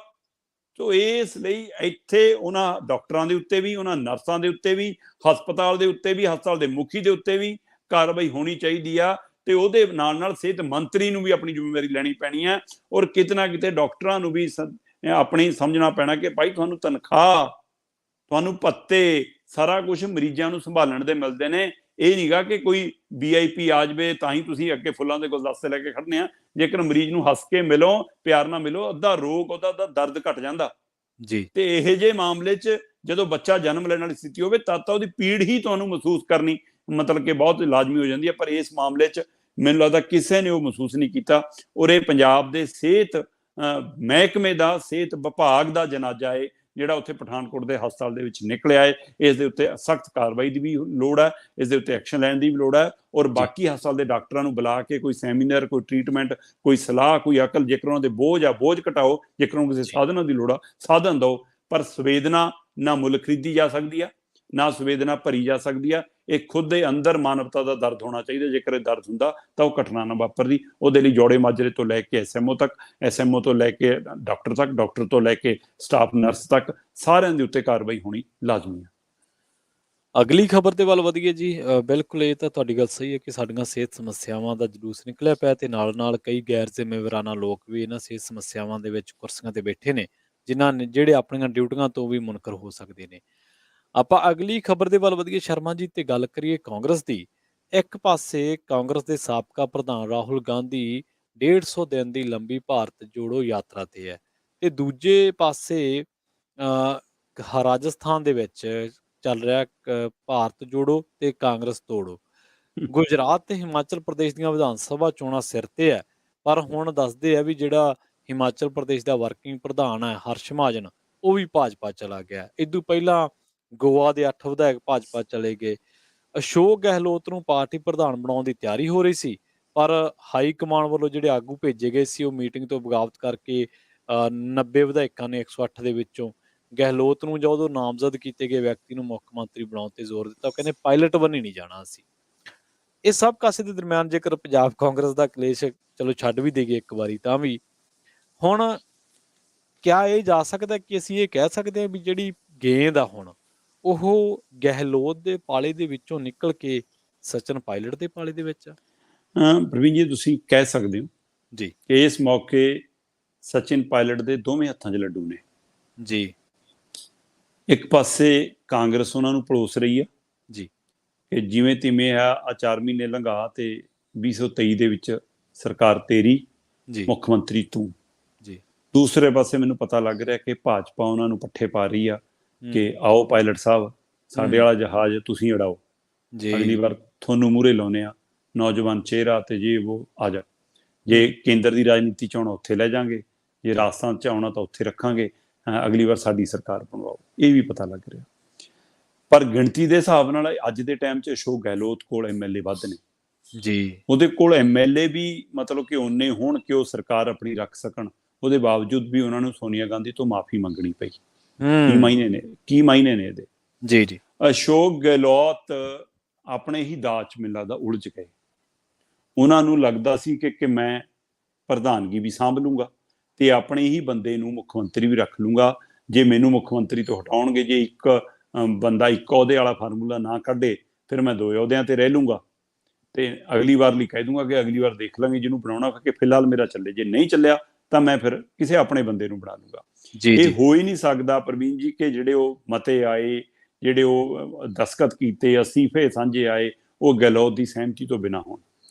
ਸੋ ਇਸ ਲਈ ਇੱਥੇ ਉਹਨਾਂ ਡਾਕਟਰਾਂ ਦੇ ਉੱਤੇ ਵੀ, ਉਹਨਾਂ ਨਰਸਾਂ ਦੇ ਉੱਤੇ ਵੀ, ਹਸਪਤਾਲ ਦੇ ਉੱਤੇ ਵੀ, ਹਸਪਤਾਲ ਦੇ ਮੁਖੀ ਦੇ ਉੱਤੇ ਵੀ ਕਾਰਵਾਈ ਹੋਣੀ ਚਾਹੀਦੀ ਆ, ਤੇ ਉਹਦੇ ਨਾਲ ਨਾਲ ਸਿਹਤ ਮੰਤਰੀ ਨੂੰ ਵੀ ਆਪਣੀ ਜ਼ਿੰਮੇਵਾਰੀ ਲੈਣੀ ਪੈਣੀ ਹੈ, ਔਰ ਕਿਤੇ ਨਾ ਕਿਤੇ ਡਾਕਟਰਾਂ ਨੂੰ ਵੀ ਆਪਣੀ ਸਮਝਣਾ ਪੈਣਾ ਕਿ ਭਾਈ ਤੁਹਾਨੂੰ ਤਨਖਾਹ, ਤੁਹਾਨੂੰ ਭੱਤੇ, ਸਾਰਾ ਕੁਝ ਮਰੀਜ਼ਾਂ ਨੂੰ ਸੰਭਾਲਣ ਦੇ ਮਿਲਦੇ ਨੇ। ਇਹ ਨਹੀਂਗਾ ਕਿ ਕੋਈ VIP ਆ ਜਾਵੇ ਤਾਂ ਹੀ ਤੁਸੀਂ ਅੱਗੇ ਫੁੱਲਾਂ ਦੇ ਗੁਲਦਸਤੇ ਲੈ ਕੇ ਖੜਨੇ ਆ। ਜੇਕਰ ਮਰੀਜ਼ ਨੂੰ ਹੱਸ ਕੇ ਮਿਲੋ, ਪਿਆਰ ਨਾਲ ਮਿਲੋ, ਅੱਧਾ ਰੋਗ ਉਹਦਾ ਦਰਦ ਘਟ ਜਾਂਦਾ ਜੀ। ਤੇ ਇਹੋ ਜਿਹੇ ਮਾਮਲੇ 'ਚ ਜਦੋਂ ਬੱਚਾ ਜਨਮ ਲੈਣ ਵਾਲੀ ਸਥਿਤੀ ਹੋਵੇ ਤਦ ਤਾਂ ਉਹਦੀ ਪੀੜ ਹੀ ਤੁਹਾਨੂੰ ਮਹਿਸੂਸ ਕਰਨੀ ਮਤਲਬ ਕਿ ਬਹੁਤ ਲਾਜ਼ਮੀ ਹੋ ਜਾਂਦੀ ਹੈ। ਪਰ ਇਸ ਮਾਮਲੇ 'ਚ ਮੈਨੂੰ ਲੱਗਦਾ ਕਿਸੇ ਨੇ ਉਹ ਮਹਿਸੂਸ ਨਹੀਂ ਕੀਤਾ, ਔਰ ਇਹ ਪੰਜਾਬ ਦੇ ਸਿਹਤ ਮਹਿਕਮੇ ਦਾ, ਸਿਹਤ ਵਿਭਾਗ ਦਾ ਜਨਾਜ਼ਾ ਹੈ ਜਿਹੜਾ ਉੱਥੇ ਪਠਾਨਕੋਟ ਦੇ ਹਸਪਤਾਲ ਦੇ ਵਿੱਚ ਨਿਕਲਿਆ ਹੈ। ਇਸ ਦੇ ਉੱਤੇ ਸਖਤ ਕਾਰਵਾਈ ਦੀ ਵੀ ਲੋੜ ਹੈ, ਇਸ ਦੇ ਉੱਤੇ ਐਕਸ਼ਨ ਲੈਣ ਦੀ ਵੀ ਲੋੜ ਹੈ, ਔਰ ਬਾਕੀ ਹਸਪਤਾਲ ਦੇ ਡਾਕਟਰਾਂ ਨੂੰ ਬੁਲਾ ਕੇ ਕੋਈ ਸੈਮੀਨਾਰ, ਕੋਈ ਟ੍ਰੀਟਮੈਂਟ, ਕੋਈ ਸਲਾਹ, ਕੋਈ ਅਕਲ, ਜੇਕਰ ਉਹਨਾਂ ਦੇ ਬੋਝ ਆ ਬੋਝ ਘਟਾਓ, ਜੇਕਰ ਉਹਨਾਂ ਕਿਸੇ ਸਾਧਨਾਂ ਦੀ ਲੋੜ ਆ ਸਾਧਨ ਦਿਓ, ਪਰ ਸੰਵੇਦਨਾ ਨਾ ਮੁੱਲ ਖਰੀਦੀ ਜਾ ਸਕਦੀ ਆ, ਨਾ ਸੰਵੇਦਨਾ ਭਰੀ ਜਾ ਸਕਦੀ ਆ। ਇਹ ਖੁਦ ਦੇ ਅੰਦਰ ਮਾਨਵਤਾ ਦਾ ਦਰਦ ਹੋਣਾ ਚਾਹੀਦਾ, ਜੇਕਰ ਇਹ ਦਰਦ ਹੁੰਦਾ ਤਾਂ ਉਹ ਘਟਨਾ ਨਾ ਵਾਪਰਦੀ। ਉਹਦੇ ਲਈ ਜੋੜੇ ਮਾਜਰੇ ਤੋਂ ਲੈ ਕੇ SMO ਤੱਕ, SMO ਤੋਂ ਲੈ ਕੇ ਡਾਕਟਰ ਤੱਕ, ਡਾਕਟਰ ਤੋਂ ਲੈ ਕੇ ਸਟਾਫ ਨਰਸ ਤੱਕ, ਸਾਰਿਆਂ ਦੇ ਉੱਤੇ ਕਾਰਵਾਈ ਹੋਣੀ ਲਾਜ਼ਮੀ ਹੈ। ਅਗਲੀ ਖਬਰ ਦੇ ਵੱਲ ਵਧੀਏ ਜੀ। ਬਿਲਕੁਲ ਇਹ ਤਾਂ ਤੁਹਾਡੀ ਗੱਲ ਸਹੀ ਹੈ ਕਿ ਸਾਡੀਆਂ ਸਿਹਤ ਸਮੱਸਿਆਵਾਂ ਦਾ ਜਲੂਸ ਨਿਕਲਿਆ ਪਿਆ ਤੇ ਨਾਲ-ਨਾਲ ਕਈ ਗੈਰ ਜ਼ਿੰਮੇਵਾਰਾਨਾ ਲੋਕ ਵੀ ਇਹਨਾਂ ਸਿਹਤ ਸਮੱਸਿਆਵਾਂ ਦੇ ਵਿੱਚ ਕੁਰਸੀਆਂ ਤੇ ਬੈਠੇ ਨੇ, ਜਿਹੜੇ ਆਪਣੀਆਂ ਡਿਊਟੀਆਂ ਤੋਂ ਵੀ ਮੁਨਕਰ ਹੋ ਸਕਦੇ ਨੇ। ਆਪਾਂ ਅਗਲੀ ਖਬਰ ਦੇ ਵੱਲ ਵਧੀਏ ਸ਼ਰਮਾ ਜੀ, ਤੇ ਗੱਲ ਕਰੀਏ ਕਾਂਗਰਸ ਦੀ। ਇੱਕ ਪਾਸੇ ਕਾਂਗਰਸ ਦੇ ਸਾਬਕਾ ਪ੍ਰਧਾਨ ਰਾਹੁਲ ਗਾਂਧੀ 150 ਦਿਨ ਦੀ ਲੰਬੀ ਭਾਰਤ ਜੋੜੋ ਯਾਤਰਾ ਤੇ ਹੈ, ਤੇ ਦੂਜੇ ਪਾਸੇ ਰਾਜਸਥਾਨ ਦੇ ਵਿੱਚ ਚੱਲ ਰਿਹਾ ਭਾਰਤ ਜੋੜੋ ਤੇ ਕਾਂਗਰਸ ਤੋੜੋ। ਗੁਜਰਾਤ ਤੇ ਹਿਮਾਚਲ ਪ੍ਰਦੇਸ਼ ਦੀਆਂ ਵਿਧਾਨ ਸਭਾ ਚੋਣਾਂ ਸਿਰ ਤੇ ਹੈ, ਪਰ ਹੁਣ ਦੱਸਦੇ ਆ ਵੀ ਜਿਹੜਾ ਹਿਮਾਚਲ ਪ੍ਰਦੇਸ਼ ਦਾ ਵਰਕਿੰਗ ਪ੍ਰਧਾਨ ਹੈ ਹਰਸ਼ ਮਹਾਜਨ, ਉਹ ਵੀ ਭਾਜਪਾ ਚਲਾ ਗਿਆ। ਇਦੋਂ ਪਹਿਲਾਂ ਗੋਆ ਦੇ 8 ਵਿਧਾਇਕ ਭਾਜਪਾ ਚਲੇ ਗਏ। ਅਸ਼ੋਕ ਗਹਿਲੋਤ ਨੂੰ ਪਾਰਟੀ ਪ੍ਰਧਾਨ ਬਣਾਉਣ ਦੀ ਤਿਆਰੀ ਹੋ ਰਹੀ ਸੀ, ਪਰ ਹਾਈ ਕਮਾਂਡ ਵੱਲੋਂ ਜਿਹੜੇ ਆਗੂ ਭੇਜੇ ਗਏ ਸੀ ਉਹ ਮੀਟਿੰਗ ਤੋਂ ਬਗਾਵਤ ਕਰਕੇ 90 ਵਿਧਾਇਕਾਂ ਨੇ 108 ਦੇ ਵਿੱਚੋਂ ਗਹਿਲੋਤ ਨੂੰ ਜਦੋਂ ਨਾਮਜ਼ਦ ਕੀਤੇ ਗਏ ਵਿਅਕਤੀ ਨੂੰ ਮੁੱਖ ਮੰਤਰੀ ਬਣਾਉਣ ਤੇ ਜ਼ੋਰ ਦਿੱਤਾ। ਉਹ ਕਹਿੰਦੇ ਪਾਇਲਟ ਬਣੀ ਨਹੀਂ ਜਾਣਾ ਅਸੀਂ। ਇਹ ਸਭ ਕਾਸੇ ਦੇ ਦਰਮਿਆਨ ਜੇਕਰ ਪੰਜਾਬ ਕਾਂਗਰਸ ਦਾ ਕਲੇਸ਼ ਚਲੋ ਛੱਡ ਵੀ ਦੇਈਏ ਇੱਕ ਵਾਰੀ, ਤਾਂ ਵੀ ਹੁਣ ਕਿਆ ਇਹ ਜਾ ਸਕਦਾ ਕਿ ਅਸੀਂ ਇਹ ਕਹਿ ਸਕਦੇ ਹਾਂ ਵੀ ਜਿਹੜੀ ਗੇਂਦ ਆ ਹੁਣ ਉਹ ਗਹਿਲੋਤ ਦੇ ਪਾਲੇ ਦੇ ਵਿੱਚੋਂ ਨਿਕਲ ਕੇ ਸਚਿਨ ਪਾਇਲਟ ਦੇ ਪਾਲੇ ਦੇ ਵਿੱਚ ਆ? ਪ੍ਰਵੀਨ ਜੀ, ਤੁਸੀਂ ਕਹਿ ਸਕਦੇ ਹੋ ਜੀ ਕਿ ਇਸ ਮੌਕੇ ਸਚਿਨ ਪਾਇਲਟ ਦੇ ਦੋਵੇਂ ਹੱਥਾਂ 'ਚ ਲੱਡੂ ਨੇ ਜੀ। ਇੱਕ ਪਾਸੇ ਕਾਂਗਰਸ ਉਹਨਾਂ ਨੂੰ ਪਲੋਸ ਰਹੀ ਆ ਜੀ ਕਿ ਜਿਵੇਂ ਤਿਵੇਂ ਆ 4 ਮਹੀਨੇ ਲੰਘਾ ਤੇ 2023 ਦੇ ਵਿੱਚ ਸਰਕਾਰ ਤੇਰੀ, ਜੀ ਮੁੱਖ ਮੰਤਰੀ ਤੂੰ। ਜੀ ਦੂਸਰੇ ਪਾਸੇ ਮੈਨੂੰ ਪਤਾ ਲੱਗ ਰਿਹਾ ਕਿ ਭਾਜਪਾ ਉਹਨਾਂ ਨੂੰ ਪੱਠੇ ਪਾ ਰਹੀ ਆ ਕਿ ਆਓ ਪਾਇਲਟ ਸਾਹਿਬ, ਸਾਡੇ ਵਾਲਾ ਜਹਾਜ਼ ਤੁਸੀਂ ਉਡਾਓ, ਅਗਲੀ ਵਾਰ ਤੁਹਾਨੂੰ ਮੂਹਰੇ ਲਾਉਨੇ ਆ, ਨੌਜਵਾਨ ਚਿਹਰਾ ਤੇ ਜੇ ਉਹ ਆ ਜਾ। ਜੇ ਕੇਂਦਰ ਦੀ ਰਾਜਨੀਤੀ ਚ ਆਉਣਾ ਉੱਥੇ ਲੈ ਜਾਾਂਗੇ, ਜੇ ਰਾਜਸਥਾਨ ਚ ਆਉਣਾ ਤਾਂ ਉੱਥੇ ਰੱਖਾਂਗੇ, ਅਗਲੀ ਵਾਰ ਸਾਡੀ ਸਰਕਾਰ ਬਣਵਾਓ। ਇਹ ਵੀ ਪਤਾ ਲੱਗ ਰਿਹਾ। ਪਰ ਗਿਣਤੀ ਦੇ ਹਿਸਾਬ ਨਾਲ ਅੱਜ ਦੇ ਟਾਈਮ 'ਚ ਅਸ਼ੋਕ ਗਹਿਲੋਤ ਕੋਲ ਐਮਐਲਏ ਵੱਧ ਨੇ ਜੀ। ਉਹਦੇ ਕੋਲ ਐਮਐਲਏ ਵੀ ਮਤਲਬ ਕਿ ਓਨੇ ਹੋਣ ਕਿ ਉਹ ਸਰਕਾਰ ਆਪਣੀ ਰੱਖ ਸਕਣ। ਉਹਦੇ ਬਾਵਜੂਦ ਵੀ ਉਹਨਾਂ ਨੂੰ ਸੋਨੀਆ ਗਾਂਧੀ ਤੋਂ ਮਾਫੀ ਮੰਗਣੀ ਪਈ। ਕੀ ਮਾਇਨੇ ਨੇ ਇਹਦੇ? ਜੀ ਜੀ। ਅਸ਼ੋਕ ਗਹਿਲੋਤ ਆਪਣੇ ਹੀ ਦਾਅ 'ਚ ਮੈਨੂੰ ਲੱਗਦਾ ਉਲਝ ਗਏ। ਉਹਨਾਂ ਨੂੰ ਲੱਗਦਾ ਸੀ ਕਿ ਮੈਂ ਪ੍ਰਧਾਨਗੀ ਵੀ ਸਾਂਭ ਲੂੰਗਾ ਤੇ ਆਪਣੇ ਹੀ ਬੰਦੇ ਨੂੰ ਮੁੱਖ ਮੰਤਰੀ ਵੀ ਰੱਖ ਲੂੰਗਾ। ਜੇ ਮੈਨੂੰ ਮੁੱਖ ਮੰਤਰੀ ਤੋਂ ਹਟਾਉਣਗੇ, ਜੇ ਇੱਕ ਬੰਦਾ ਇੱਕ ਅਹੁਦੇ ਵਾਲਾ ਫਾਰਮੂਲਾ ਨਾ ਕੱਢੇ, ਫਿਰ ਮੈਂ 2 ਅਹੁਦਿਆਂ ਤੇ ਰਹਿ ਲੂੰਗਾ ਤੇ ਅਗਲੀ ਵਾਰ ਲਈ ਕਹਿ ਦੂੰਗਾ ਕਿ ਅਗਲੀ ਵਾਰ ਦੇਖ ਲਾਂਗੇ ਜਿਹਨੂੰ ਬਣਾਉਣਾ, ਕਿ ਫਿਲਹਾਲ ਮੇਰਾ ਚੱਲੇ। ਜੇ ਨਹੀਂ ਚੱਲਿਆ ਤਾਂ ਮੈਂ ਫਿਰ ਕਿਸੇ ਆਪਣੇ ਬੰਦੇ ਨੂੰ ਬਣਾ ਲੂੰਗਾ। ਇਹ ਹੋ ਹੀ ਨਹੀਂ ਸਕਦਾ ਪ੍ਰਵੀਨ ਜੀ ਕਿ ਜਿਹੜੇ ਉਹ ਮਤੇ ਆਏ, ਜਿਹੜੇ ਉਹ ਦਸਖਤ ਕੀਤੇ, ਅਸਤੀਫੇ ਸਾਂਝੇ ਆਏ, ਉਹ ਗਹਿਲੋਤ ਦੀ ਸਹਿਮਤੀ ਤੋਂ ਬਿਨਾਂ ਹੋਣ।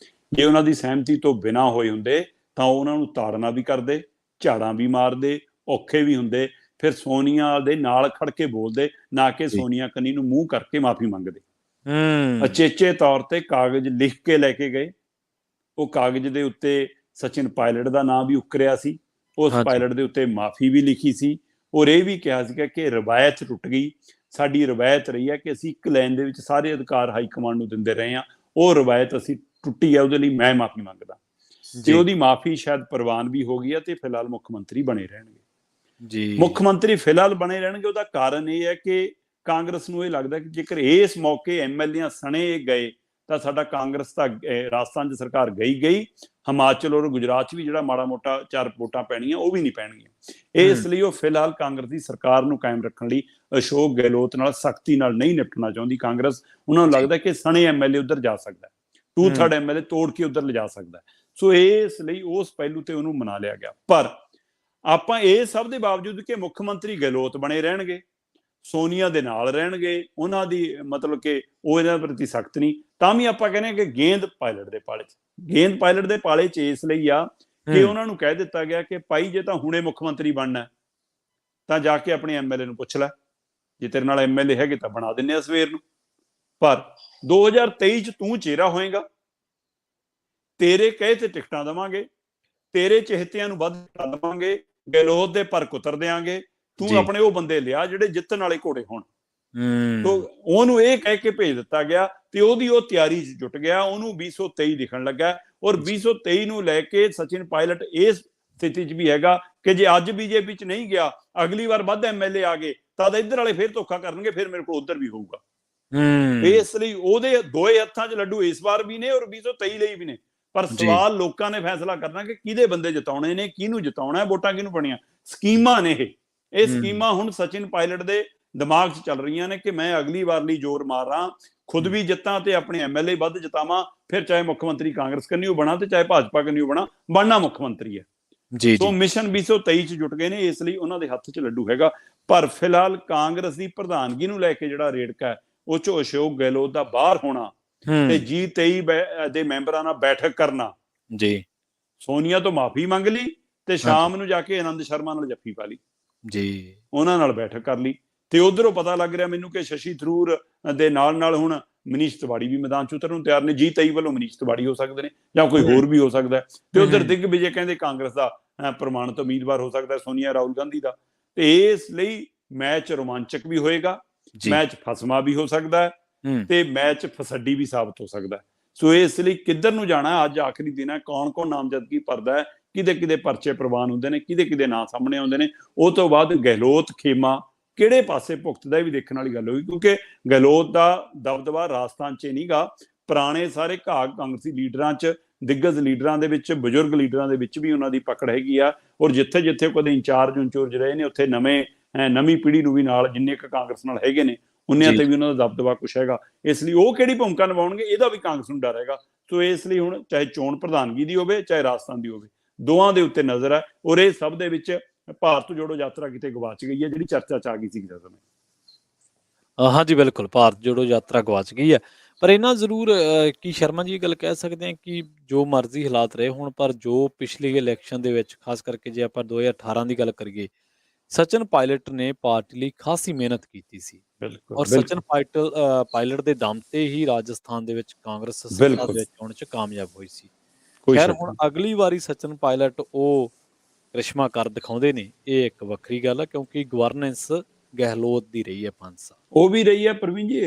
ਜੇ ਉਹਨਾਂ ਦੀ ਸਹਿਮਤੀ ਤੋਂ ਬਿਨਾਂ ਹੋਏ ਹੁੰਦੇ ਤਾਂ ਉਹਨਾਂ ਨੂੰ ਤਾੜਨਾ ਵੀ ਕਰਦੇ, ਝਾੜਾਂ ਵੀ ਮਾਰਦੇ, ਔਖੇ ਵੀ ਹੁੰਦੇ, ਫਿਰ ਸੋਨੀਆ ਦੇ ਨਾਲ ਖੜ ਕੇ ਬੋਲਦੇ, ਨਾ ਕਿ ਸੋਨੀਆ ਕੰਨੀ ਨੂੰ ਮੂੰਹ ਕਰਕੇ ਮਾਫੀ ਮੰਗਦੇ। ਅਚੇਚੇ ਤੌਰ ਤੇ ਕਾਗਜ਼ ਲਿਖ ਕੇ ਲੈ ਕੇ ਗਏ। ਉਹ ਕਾਗਜ਼ ਦੇ ਉੱਤੇ ਸਚਿਨ ਪਾਇਲਟ ਦਾ ਨਾਮ ਵੀ ਉਕਰਿਆ ਸੀ, ਉਸ ਪਾਇਲਟ ਦੇ ਉੱਤੇ ਮਾਫੀ ਵੀ ਲਿਖੀ ਸੀ, ਔਰ ਇਹ ਵੀ ਕਿਹਾ ਸੀਗਾ ਕਿ ਰਵਾਇਤ ਟੁੱਟ ਗਈ। ਸਾਡੀ ਰਵਾਇਤ ਰਹੀ ਹੈ ਕਿ ਅਸੀਂ ਇੱਕ ਲਾਈਨ ਦੇ ਵਿੱਚ ਸਾਰੇ ਅਧਿਕਾਰ ਹਾਈ ਕਮਾਂਡ ਨੂੰ ਦਿੰਦੇ ਰਹੇ ਹਾਂ, ਉਹ ਰਵਾਇਤ ਅਸੀਂ ਟੁੱਟੀ ਹੈ, ਉਹਦੇ ਲਈ ਮੈਂ ਮਾਫੀ ਮੰਗਦਾ। ਤੇ ਉਹਦੀ ਮਾਫੀ ਸ਼ਾਇਦ ਪ੍ਰਵਾਨ ਵੀ ਹੋ ਗਈ ਹੈ ਤੇ ਫਿਲਹਾਲ ਮੁੱਖ ਮੰਤਰੀ ਬਣੇ ਰਹਿਣਗੇ। ਜੀ, ਮੁੱਖ ਮੰਤਰੀ ਫਿਲਹਾਲ ਬਣੇ ਰਹਿਣਗੇ। ਉਹਦਾ ਕਾਰਨ ਇਹ ਹੈ ਕਿ ਕਾਂਗਰਸ ਨੂੰ ਇਹ ਲੱਗਦਾ ਕਿ ਜੇਕਰ ਇਸ ਮੌਕੇ ਐਮਐਲਏ ਸਣੇ ਗਏ ਤਾਂ ਸਾਡਾ ਕਾਂਗਰਸ ਤਾਂ ਰਾਜਸਥਾਨ 'ਚ ਸਰਕਾਰ ਗਈ, ਹਿਮਾਚਲ ਔਰ ਗੁਜਰਾਤ 'ਚ ਵੀ ਜਿਹੜਾ ਮਾੜਾ ਮੋਟਾ 4 ਵੋਟਾਂ ਪੈਣੀਆਂ ਉਹ ਵੀ ਨਹੀਂ ਪੈਣਗੀਆਂ। ਇਸ ਲਈ ਉਹ ਫਿਲਹਾਲ ਕਾਂਗਰਸ ਦੀ ਸਰਕਾਰ ਨੂੰ ਕਾਇਮ ਰੱਖਣ ਲਈ ਅਸ਼ੋਕ ਗਹਿਲੋਤ ਨਾਲ ਸਖਤੀ ਨਾਲ ਨਹੀਂ ਨਿਪਟਣਾ ਚਾਹੁੰਦੀ ਕਾਂਗਰਸ। ਉਹਨਾਂ ਨੂੰ ਲੱਗਦਾ ਕਿ ਸਣੇ ਐਮਐਲਏ ਉੱਧਰ ਜਾ ਸਕਦਾ, 2/3 ਐਮਐਲਏ ਤੋੜ ਕੇ ਉੱਧਰ ਲਿਜਾ ਸਕਦਾ। ਸੋ ਇਸ ਲਈ ਉਸ ਪਹਿਲੂ ਤੇ ਉਹਨੂੰ ਮਨਾ ਲਿਆ ਗਿਆ। ਪਰ ਆਪਾਂ ਇਹ ਸਭ ਦੇ ਬਾਵਜੂਦ ਕਿ ਮੁੱਖ ਮੰਤਰੀ ਗਹਿਲੋਤ ਬਣੇ ਰਹਿਣਗੇ, ਸੋਨੀਆ ਦੇ ਨਾਲ ਰਹਿਣਗੇ, ਉਹਨਾਂ ਦੀ ਮਤਲਬ ਕਿ ਉਹ ਇਹਨਾਂ ਪ੍ਰਤੀ ਸਖਤ ਨਹੀਂ, ਤਾਂ ਵੀ ਆਪਾਂ ਕਹਿੰਦੇ ਹਾਂ ਕਿ ਗੇਂਦ ਪਾਇਲਟ ਦੇ ਪਾਲੇ 'ਚ। ਗੇਂਦ ਪਾਇਲਟ ਦੇ ਪਾਲੇ 'ਚ ਇਸ ਲਈ ਆ ਕਿ ਉਹਨਾਂ ਨੂੰ ਕਹਿ ਦਿੱਤਾ ਗਿਆ ਕਿ ਭਾਈ ਜੇ ਤਾਂ ਹੁਣੇ ਮੁੱਖ ਮੰਤਰੀ ਬਣਨਾ ਤਾਂ ਜਾ ਕੇ ਆਪਣੇ ਐਮਐਲਏ ਨੂੰ ਪੁੱਛ ਲੈ, ਜੇ ਤੇਰੇ ਨਾਲ ਐਮਐਲਏ ਹੈਗੇ ਤਾਂ ਬਣਾ ਦਿੰਦੇ ਆ ਸਵੇਰ ਨੂੰ। ਪਰ 2023 'ਚ ਤੂੰ ਚਿਹਰਾ ਹੋਏਗਾ, ਤੇਰੇ ਕਹੇ ਤੇ ਟਿਕਟਾਂ ਦੇਵਾਂਗੇ, ਤੇਰੇ ਚਹਤਿਆਂ ਨੂੰ ਵੱਧ ਦੇਵਾਂਗੇ, ਗਹਿਲੋਤ ਦੇ ਪਰ ਕੁਤਰ ਦੇਾਂਗੇ। ਤੂੰ ਆਪਣੇ ਉਹ ਬੰਦੇ ਲਿਆ ਜਿਹੜੇ ਜਿੱਤਣ ਵਾਲੇ ਘੋੜੇ ਹੋਣ। ਉਹਨੂੰ ਇਹ ਕਹਿ ਕੇ ਭੇਜ ਦਿੱਤਾ ਗਿਆ ਤੇ ਉਹਦੀ ਉਹ ਤਿਆਰੀ 'ਚ ਜੁਟ ਗਿਆ। ਉਹਨੂੰ 2023 ਦਿਖਣ ਲੱਗਾ ਔਰ 2023 ਨੂੰ ਲੈ ਕੇ ਸਚਿਨ ਪਾਇਲਟ ਇਸ ਸਥਿਤੀ 'ਚ ਵੀ ਹੈਗਾ ਕਿ ਜੇ ਅੱਜ ਬੀਜੇਪੀ 'ਚ ਨਹੀਂ ਗਿਆ, ਅਗਲੀ ਵਾਰ ਵੱਧ ਐਮਐਲਏ ਆ ਗਏ ਤਾਂ ਇੱਧਰ ਵਾਲੇ ਫਿਰ ਧੋਖਾ ਕਰਨਗੇ, ਫਿਰ ਮੇਰੇ ਕੋਲ ਉੱਧਰ ਵੀ ਹੋਊਗਾ। ਇਸ ਲਈ ਉਹਦੇ ਦੋਏ ਹੱਥਾਂ 'ਚ ਲੱਡੂ ਇਸ ਵਾਰ ਵੀ ਨੇ ਔਰ 2023 ਲਈ ਵੀ ਨੇ। ਪਰ ਸਵਾਲ ਲੋਕਾਂ ਨੇ ਫੈਸਲਾ ਕਰਨਾ ਕਿ ਕਿਹਦੇ ਬੰਦੇ ਜਿਤਾਉਣੇ ਨੇ, ਕਿਹਨੂੰ ਜਿਤਾਉਣਾ, ਵੋਟਾਂ ਕਿਹਨੂੰ ਬਣੀਆਂ। ਸਕੀਮਾਂ ਨੇ ਇਹ ਸਕੀਮਾਂ ਹੁਣ ਸਚਿਨ ਪਾਇਲਟ ਦੇ ਦਿਮਾਗ 'ਚ ਚੱਲ ਰਹੀਆਂ ਨੇ ਕਿ ਮੈਂ ਅਗਲੀ ਵਾਰ ਲਈ ਜ਼ੋਰ ਮਾਰਾਂ, ਖੁਦ ਵੀ ਜਿੱਤਾਂ ਤੇ ਆਪਣੇ MLA ਵੱਧ ਜਿਤਾਵਾਂ, ਫਿਰ ਚਾਹੇ ਮੁੱਖ ਮੰਤਰੀ ਕਾਂਗਰਸ ਕੰਨਿਓ ਬਣਾ ਤੇ ਚਾਹੇ ਭਾਜਪਾ ਕੰਨਿਓ ਬਣਨਾ ਮੁੱਖ ਮੰਤਰੀ ਹੈ। ਜੀ ਸੋ ਜੀ ਮਿਸ਼ਨ 2023 ਚ ਜੁਟ ਗਏ ਨੇ, ਇਸ ਲਈ ਉਹਨਾਂ ਦੇ ਹੱਥ 'ਚ ਲੱਡੂ ਹੈਗਾ। ਪਰ ਫਿਲਹਾਲ ਕਾਂਗਰਸ ਦੀ ਪ੍ਰਧਾਨਗੀ ਨੂੰ ਲੈ ਕੇ ਜਿਹੜਾ ਰੇੜਕਾ ਹੈ ਉਹ 'ਚ ਅਸ਼ੋਕ ਗਹਿਲੋਤ ਦਾ ਬਾਹਰ ਹੋਣਾ ਤੇ G23 ਦੇ ਮੈਂਬਰਾਂ ਨਾਲ ਬੈਠਕ ਕਰਨਾ, ਜੀ ਸੋਨੀਆ ਤੋਂ ਮਾਫੀ ਮੰਗ ਲਈ ਤੇ ਸ਼ਾਮ ਨੂੰ ਜਾ ਕੇ ਆਨੰਦ ਸ਼ਰਮਾ ਨਾਲ ਜੱਫੀ ਪਾ ਲਈ, ਜੀ ਉਹਨਾਂ ਨਾਲ ਬੈਠਕ ਕਰ ਲਈ। ਤੇ ਉਧਰੋਂ ਪਤਾ ਲੱਗ ਰਿਹਾ ਮੈਨੂੰ ਕਿ ਸ਼ਸ਼ੀ ਥਰੂਰ ਦੇ ਨਾਲ ਹੁਣ ਮਨੀਸ਼ ਤਿਵਾੜੀ ਵੀ ਮੈਦਾਨ 'ਚ ਉਤਰਨ ਨੂੰ ਤਿਆਰ ਨੇ। G23 ਵੱਲੋਂ ਮਨੀਸ਼ ਤਿਵਾੜੀ ਹੋ ਸਕਦੇ ਨੇ ਜਾਂ ਕੋਈ ਹੋਰ ਵੀ ਹੋ ਸਕਦਾ ਤੇ ਉਧਰ ਦਿਗਵਿਜੇ ਕਹਿੰਦੇ ਕਾਂਗਰਸ ਦਾ ਪ੍ਰਮਾਣਿਤ ਉਮੀਦਵਾਰ ਹੋ ਸਕਦਾ ਸੋਨੀਆ ਰਾਹੁਲ ਗਾਂਧੀ ਦਾ। ਤੇ ਇਸ ਲਈ ਮੈਚ ਰੋਮਾਂਚਕ ਵੀ ਹੋਏਗਾ, ਮੈਚ ਫਸਮਾ ਵੀ ਹੋ ਸਕਦਾ ਹੈ ਤੇ ਮੈਚ ਫਸੱਡੀ ਵੀ ਸਾਬਤ ਹੋ ਸਕਦਾ ਹੈ। ਸੋ ਇਸ ਲਈ ਕਿੱਧਰ ਨੂੰ ਜਾਣਾ, ਅੱਜ ਆਖਰੀ ਦਿਨ ਹੈ, ਕੌਣ ਨਾਮਜ਼ਦਗੀ ਭਰਦਾ ਹੈ, ਕਿਹਦੇ ਪਰਚੇ ਪ੍ਰਵਾਨ ਹੁੰਦੇ ਨੇ, ਕਿਹਦੇ ਨਾਂ ਸਾਹਮਣੇ ਆਉਂਦੇ ਨੇ, ਉਹ ਤੋਂ ਬਾਅਦ ਗਹਿਲੋਤ ਖੇਮਾ ਕਿਹੜੇ ਪਾਸੇ ਭੁਗਤਦਾ ਵੀ ਦੇਖਣ ਵਾਲੀ ਗੱਲ ਹੋਈ। ਕਿਉਂਕਿ ਗਹਿਲੋਤ ਦਾ ਦਬਦਬਾ ਰਾਜਸਥਾਨ 'ਚ ਨਹੀਂ ਗਾ, ਪੁਰਾਣੇ ਸਾਰੇ ਕਾਂਗਰਸੀ ਲੀਡਰਾਂ 'ਚ, ਦਿੱਗਜ ਲੀਡਰਾਂ ਦੇ ਵਿੱਚ, ਬਜ਼ੁਰਗ ਲੀਡਰਾਂ ਦੇ ਵਿੱਚ ਵੀ ਉਹਨਾਂ ਦੀ ਪਕੜ ਹੈਗੀ ਆ। ਔਰ ਜਿੱਥੇ ਕਦੇ ਇੰਚਾਰਜ ਰਹੇ ਨੇ ਉੱਥੇ ਨਵੀਂ ਪੀੜ੍ਹੀ ਨੂੰ ਵੀ ਨਾਲ, ਜਿੰਨੇ ਕੁ ਕਾਂਗਰਸ ਨਾਲ ਹੈਗੇ ਨੇ ਉਨਿਆਂ ਤੇ ਵੀ ਉਹਨਾਂ ਦਾ ਦਬਦਬਾ ਕੁਛ ਹੈਗਾ। ਇਸ ਲਈ ਉਹ ਕਿਹੜੀ ਭੂਮਿਕਾ ਨਿਭਾਉਣਗੇ ਇਹਦਾ ਵੀ ਕਾਂਗਰਸ ਨੂੰ ਡਰ ਹੈਗਾ। ਸੋ ਇਸ ਲਈ ਹੁਣ ਚਾਹੇ ਚੋਣ ਪ੍ਰਧਾਨਗੀ ਦੀ ਹੋਵੇ ਚਾਹੇ ਰਾਜਸਥਾਨ ਦੀ ਹੋਵੇ, ਦੋਵਾਂ ਦੇ ਉੱਤੇ ਨਜ਼ਰ ਹੈ। ਔਰ ਇਹ ਸਭ ਦੇ ਵਿੱਚ ਭਾਰਤ ਜੋੜੋ ਯਾਤਰਾ ਕਿਤੇ ਗਵਾਚ ਗਈ ਹੈ, ਜਿਹੜੀ ਚਰਚਾ 'ਚ ਆ ਗਈ ਸੀ ਕਿਸੇ ਸਮੇਂ। ਹਾਂਜੀ ਬਿਲਕੁਲ, ਭਾਰਤ ਜੋੜੋ ਯਾਤਰਾ ਗਵਾਚ ਗਈ ਹੈ। ਪਰ ਇਹਨਾਂ ਜ਼ਰੂਰ ਕੀ ਸ਼ਰਮਾ ਜੀ ਇਹ ਗੱਲ ਕਹਿ ਸਕਦੇ ਹਾਂ ਕਿ ਜੋ ਮਰਜ਼ੀ ਹਾਲਾਤ ਰਹੇ ਹੋਣ, ਪਰ ਜੋ ਪਿਛਲੇ ਇਲੈਕਸ਼ਨ ਦੇ ਵਿੱਚ ਖਾਸ ਕਰਕੇ ਜੇ ਆਪਾਂ 2018 ਦੀ ਗੱਲ ਕਰੀਏ, ਸਚਿਨ ਪਾਇਲਟ ਨੇ ਪਾਰਟੀ ਲਈ ਖਾਸੀ ਮਿਹਨਤ ਕੀਤੀ ਸੀ ਔਰ ਸਚਿਨ ਪਾਇਲਟ ਦੇ ਦਮ ਤੇ ਹੀ ਰਾਜਸਥਾਨ ਦੇ ਵਿੱਚ ਕਾਂਗਰਸ ਸੱਤਾ ਦੇ ਵਿੱਚ ਆਉਣ 'ਚ ਕਾਮਯਾਬ ਹੋਈ ਸੀ। ਖੈਰ ਹੁਣ ਅਗਲੀ ਵਾਰੀ ਸਚਿਨ ਪਾਇਲਟ ਉਹ ਕ੍ਰਿਸ਼ਮਾ ਕਰ ਦਿਖਾਉਂਦੇ ਨੇ, ਇਹ ਇੱਕ ਵੱਖਰੀ ਗੱਲ ਹੈ ਕਿਉਂਕਿ ਗਵਰਨੈਂਸ ਗਹਿਲੋਤ ਦੀ ਰਹੀ ਹੈ 5 ਸਾਲ। ਉਹ ਵੀ ਰਹੀ ਹੈ ਪ੍ਰਵੀਨ ਜੀ,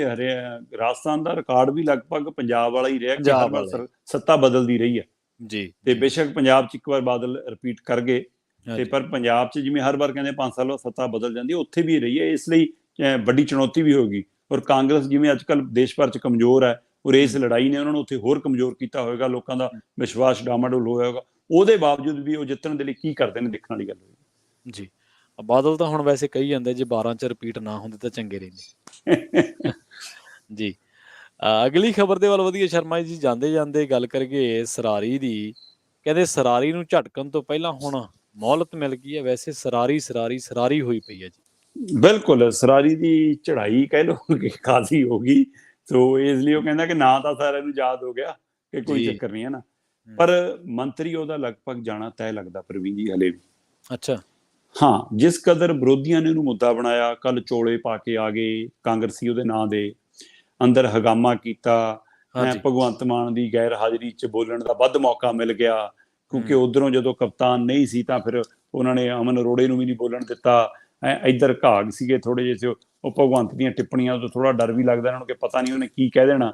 ਰਾਜਸਥਾਨ ਦਾ ਰਿਕਾਰਡ ਵੀ ਲਗਭਗ ਪੰਜਾਬ ਵਾਲਾ ਹੀ ਰਿਹਾ ਕਿ ਹਰ ਵਾਰ ਸੱਤਾ ਬਦਲਦੀ ਰਹੀ ਹੈ ਜੀ। ਤੇ ਬੇਸ਼ੱਕ ਪੰਜਾਬ 'ਚ ਇੱਕ ਵਾਰ ਬਾਦਲ ਰਿਪੀਟ ਕਰ ਗਏ ਤੇ ਪਰ ਪੰਜਾਬ 'ਚ ਜਿਵੇਂ ਹਰ ਵਾਰ ਕਹਿੰਦੇ 5 ਸਾਲ ਬਾਅਦ ਸੱਤਾ ਬਦਲ ਜਾਂਦੀ, ਉੱਥੇ ਵੀ ਰਹੀ ਹੈ। ਇਸ ਲਈ ਵੱਡੀ ਚੁਣੌਤੀ ਵੀ ਹੋਗੀ। ਔਰ ਕਾਂਗਰਸ ਜਿਵੇਂ ਅੱਜ ਕੱਲ੍ਹ ਦੇਸ਼ ਭਰ 'ਚ ਕਮਜ਼ੋਰ ਹੈ, ਔਰ ਇਸ ਲੜਾਈ ਨੇ ਉਹਨਾਂ ਨੂੰ ਉੱਥੇ ਹੋਰ ਕਮਜ਼ੋਰ ਕੀਤਾ ਹੋਏਗਾ, ਲੋਕਾਂ ਦਾ ਵਿਸ਼ਵਾਸ ਡਾਮਾਡੋਲ ਹੋਇਆ ਹੋਏਗਾ। ਉਹਦੇ ਬਾਵਜੂਦ ਵੀ ਉਹ ਜਿੱਤਣ ਦੇ ਲਈ ਕੀ ਕਰਦੇ ਨੇ ਦੇਖਣ ਵਾਲੀ ਗੱਲ ਹੋਈ ਜੀ। ਬਾਦਲ ਤਾਂ ਹੁਣ ਵੈਸੇ ਕਹੀ ਜਾਂਦੇ ਜੇ 12 'ਚ ਰਿਪੀਟ ਨਾ ਹੁੰਦੇ ਤਾਂ ਚੰਗੇ ਰਹਿੰਦੇ ਜੀ। ਅਗਲੀ ਖਬਰ ਦੇ ਵੱਲ ਵਧੀਆ ਸ਼ਰਮਾ ਜੀ, ਜਾਂਦੇ ਗੱਲ ਕਰੀਏ ਸਰਾਰੀ ਦੀ। ਕਹਿੰਦੇ ਸਰਾਰੀ ਨੂੰ ਝਟਕਣ ਤੋਂ ਪਹਿਲਾਂ ਹੁਣ ਮੌਲਤ ਮਿਲ ਗਈ ਹੈ। ਵੈਸੇ ਸਰਾਰੀ ਹੋਈ ਪਈ ਹੈ ਜੀ। ਬਿਲਕੁਲ, ਸਰਾਰੀ ਦੀ ਚੜ੍ਹਾਈ ਕਹਿ ਲਓ ਕਿ ਖਾਸੀ ਹੋ ਗਈ। ਸੋ ਇਸ ਲਈ ਉਹ ਕਹਿੰਦਾ ਕਿ ਨਾਂ ਤਾਂ ਸਾਰਿਆਂ ਨੂੰ ਯਾਦ ਹੋ ਗਿਆ ਕਿ ਕੋਈ ਚੱਕਰ ਨਹੀਂ ਹੈ ਨਾ, ਪਰ ਮੰਤਰੀ ਉਹਦਾ ਲਗਭਗ ਜਾਣਾ ਤੈਅ ਲੱਗਦਾ ਪ੍ਰਵੀਨ ਜੀ ਹਲੇ ਵੀ। ਅੱਛਾ, ਹਾਂ, ਜਿਸ ਕਦਰ ਵਿਰੋਧੀਆਂ ਨੇ ਉਹਨੂੰ ਮੁੱਦਾ ਬਣਾਇਆ, ਕੱਲ ਚੋਲੇ ਪਾ ਕੇ ਆ ਗਏ ਕਾਂਗਰਸੀ, ਉਹਦੇ ਨਾਂ ਦੇ ਅੰਦਰ ਹਗਾਮਾ ਕੀਤਾ। ਭਗਵੰਤ ਮਾਨ ਦੀ ਗੈਰ ਹਾਜ਼ਰੀ 'ਚ ਬੋਲਣ ਦਾ ਵੱਧ ਮੌਕਾ ਮਿਲ ਗਿਆ ਕਿਉਂਕਿ ਉਧਰੋਂ ਜਦੋਂ ਕਪਤਾਨ ਨਹੀਂ ਸੀ ਤਾਂ ਫਿਰ ਉਹਨਾਂ ਨੇ ਅਮਨ ਅਰੋੜੇ ਨੂੰ ਵੀ ਨਹੀਂ ਬੋਲਣ ਦਿੱਤਾ। ਇੱਧਰ ਘਾਗ ਸੀਗੇ ਥੋੜੇ ਜਿਹੇ, ਉਹ ਭਗਵੰਤ ਦੀਆਂ ਟਿੱਪਣੀਆਂ ਤੋਂ ਥੋੜਾ ਡਰ ਵੀ ਲੱਗਦਾ ਇਹਨਾਂ ਨੂੰ ਕਿ ਪਤਾ ਨਹੀਂ ਉਹਨੇ ਕੀ ਕਹਿ ਦੇਣਾ।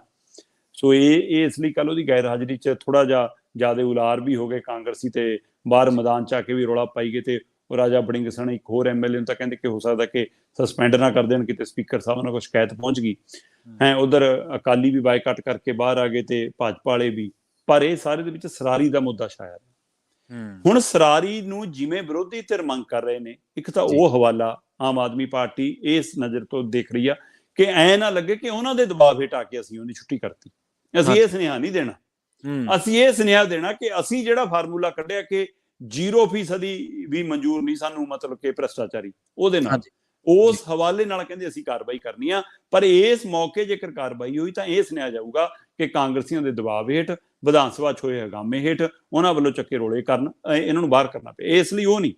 ਸੋ ਇਹ ਇਸ ਲਈ ਕੱਲ ਉਹਦੀ ਗੈਰ ਹਾਜ਼ਰੀ 'ਚ ਥੋੜਾ ਜਿਹਾ ਜ਼ਿਆਦਾ ਉਲਾਰ ਵੀ ਹੋ ਗਏ ਕਾਂਗਰਸੀ ਤੇ ਬਾਹਰ ਮੈਦਾਨ 'ਚ ਆ ਕੇ ਵੀ ਰੌਲਾ ਪਾਈ ਗਏ। ਤੇ ਉਹ ਰਾਜਾ ਬੜਿੰਗ ਸਣੇ ਇੱਕ ਹੋਰ MLA ਨੂੰ ਤਾਂ ਕਹਿੰਦੇ ਕਿ ਹੋ ਸਕਦਾ ਕਿ ਸਸਪੈਂਡ ਨਾ ਕਰ ਦੇਣ, ਕਿਤੇ ਸਪੀਕਰ ਸਾਹਿਬ ਨਾਲ ਕੋਈ ਸ਼ਿਕਾਇਤ ਪਹੁੰਚ ਗਈ। ਉਧਰ ਅਕਾਲੀ ਵੀ ਬਾਈਕਾਟ ਕਰਕੇ ਬਾਹਰ ਆ ਗਏ ਤੇ ਭਾਜਪਾ ਵਾਲੇ ਵੀ। ਪਰ ਇਹ ਸਾਰੇ ਦੇ ਵਿੱਚ ਸਰਾਰੀ ਦਾ ਮੁੱਦਾ ਛਾਇਆ। ਹੁਣ ਸਰਾਰੀ ਨੂੰ ਜਿਵੇਂ ਵਿਰੋਧੀ ਧਿਰ ਮੰਗ ਕਰ ਰਹੇ ਨੇ, ਇੱਕ ਤਾਂ ਉਹ ਹਵਾਲਾ ਆਮ ਆਦਮੀ ਪਾਰਟੀ ਇਸ ਨਜ਼ਰ ਤੋਂ ਦੇਖ ਰਹੀ ਆ ਕਿ ਐ ਨਾ ਲੱਗੇ ਕਿ ਉਹਨਾਂ ਦੇ ਦਬਾਅ ਹੇਠ ਆ ਕੇ ਅਸੀਂ ਉਹਦੀ ਛੁੱਟੀ ਕਰਤੀ। ਅਸੀਂ ਇਹ ਸੁਨੇਹਾ ਨਹੀਂ ਦੇਣਾ, ਅਸੀਂ ਇਹ ਸੁਨੇਹਾ ਦੇਣਾ ਕਿ ਅਸੀਂ ਜਿਹੜਾ ਫਾਰਮੂਲਾ ਕੱਢਿਆ ਕਿ 0% ਵੀ ਮਨਜ਼ੂਰ ਨਹੀਂ ਸਾਨੂੰ, ਮਤਲਬ ਕਿ ਭ੍ਰਿਸ਼ਟਾਚਾਰੀ, ਉਹਦੇ ਨਾਲ ਉਸ ਹਵਾਲੇ ਨਾਲ ਕਹਿੰਦੇ ਅਸੀਂ ਕਾਰਵਾਈ ਕਰਨੀ ਆ। ਪਰ ਇਸ ਮੌਕੇ ਜੇਕਰ ਕਾਰਵਾਈ ਹੋਈ ਤਾਂ ਇਹ ਸੁਣਿਆ ਜਾਊਗਾ ਕਿ ਕਾਂਗਰਸੀਆਂ ਦੇ ਦਬਾਅ ਹੇਠ, ਵਿਧਾਨ ਸਭਾ 'ਚ ਹੋਏ ਹਗਾਮੇ ਹੇਠ ਉਹਨਾਂ ਵੱਲੋਂ ਚੱਕੇ ਰੋਲੇ ਕਰਨ, ਇਹਨਾਂ ਨੂੰ ਬਾਹਰ ਕਰਨਾ ਪਏ। ਇਸ ਲਈ ਉਹ ਨਹੀਂ।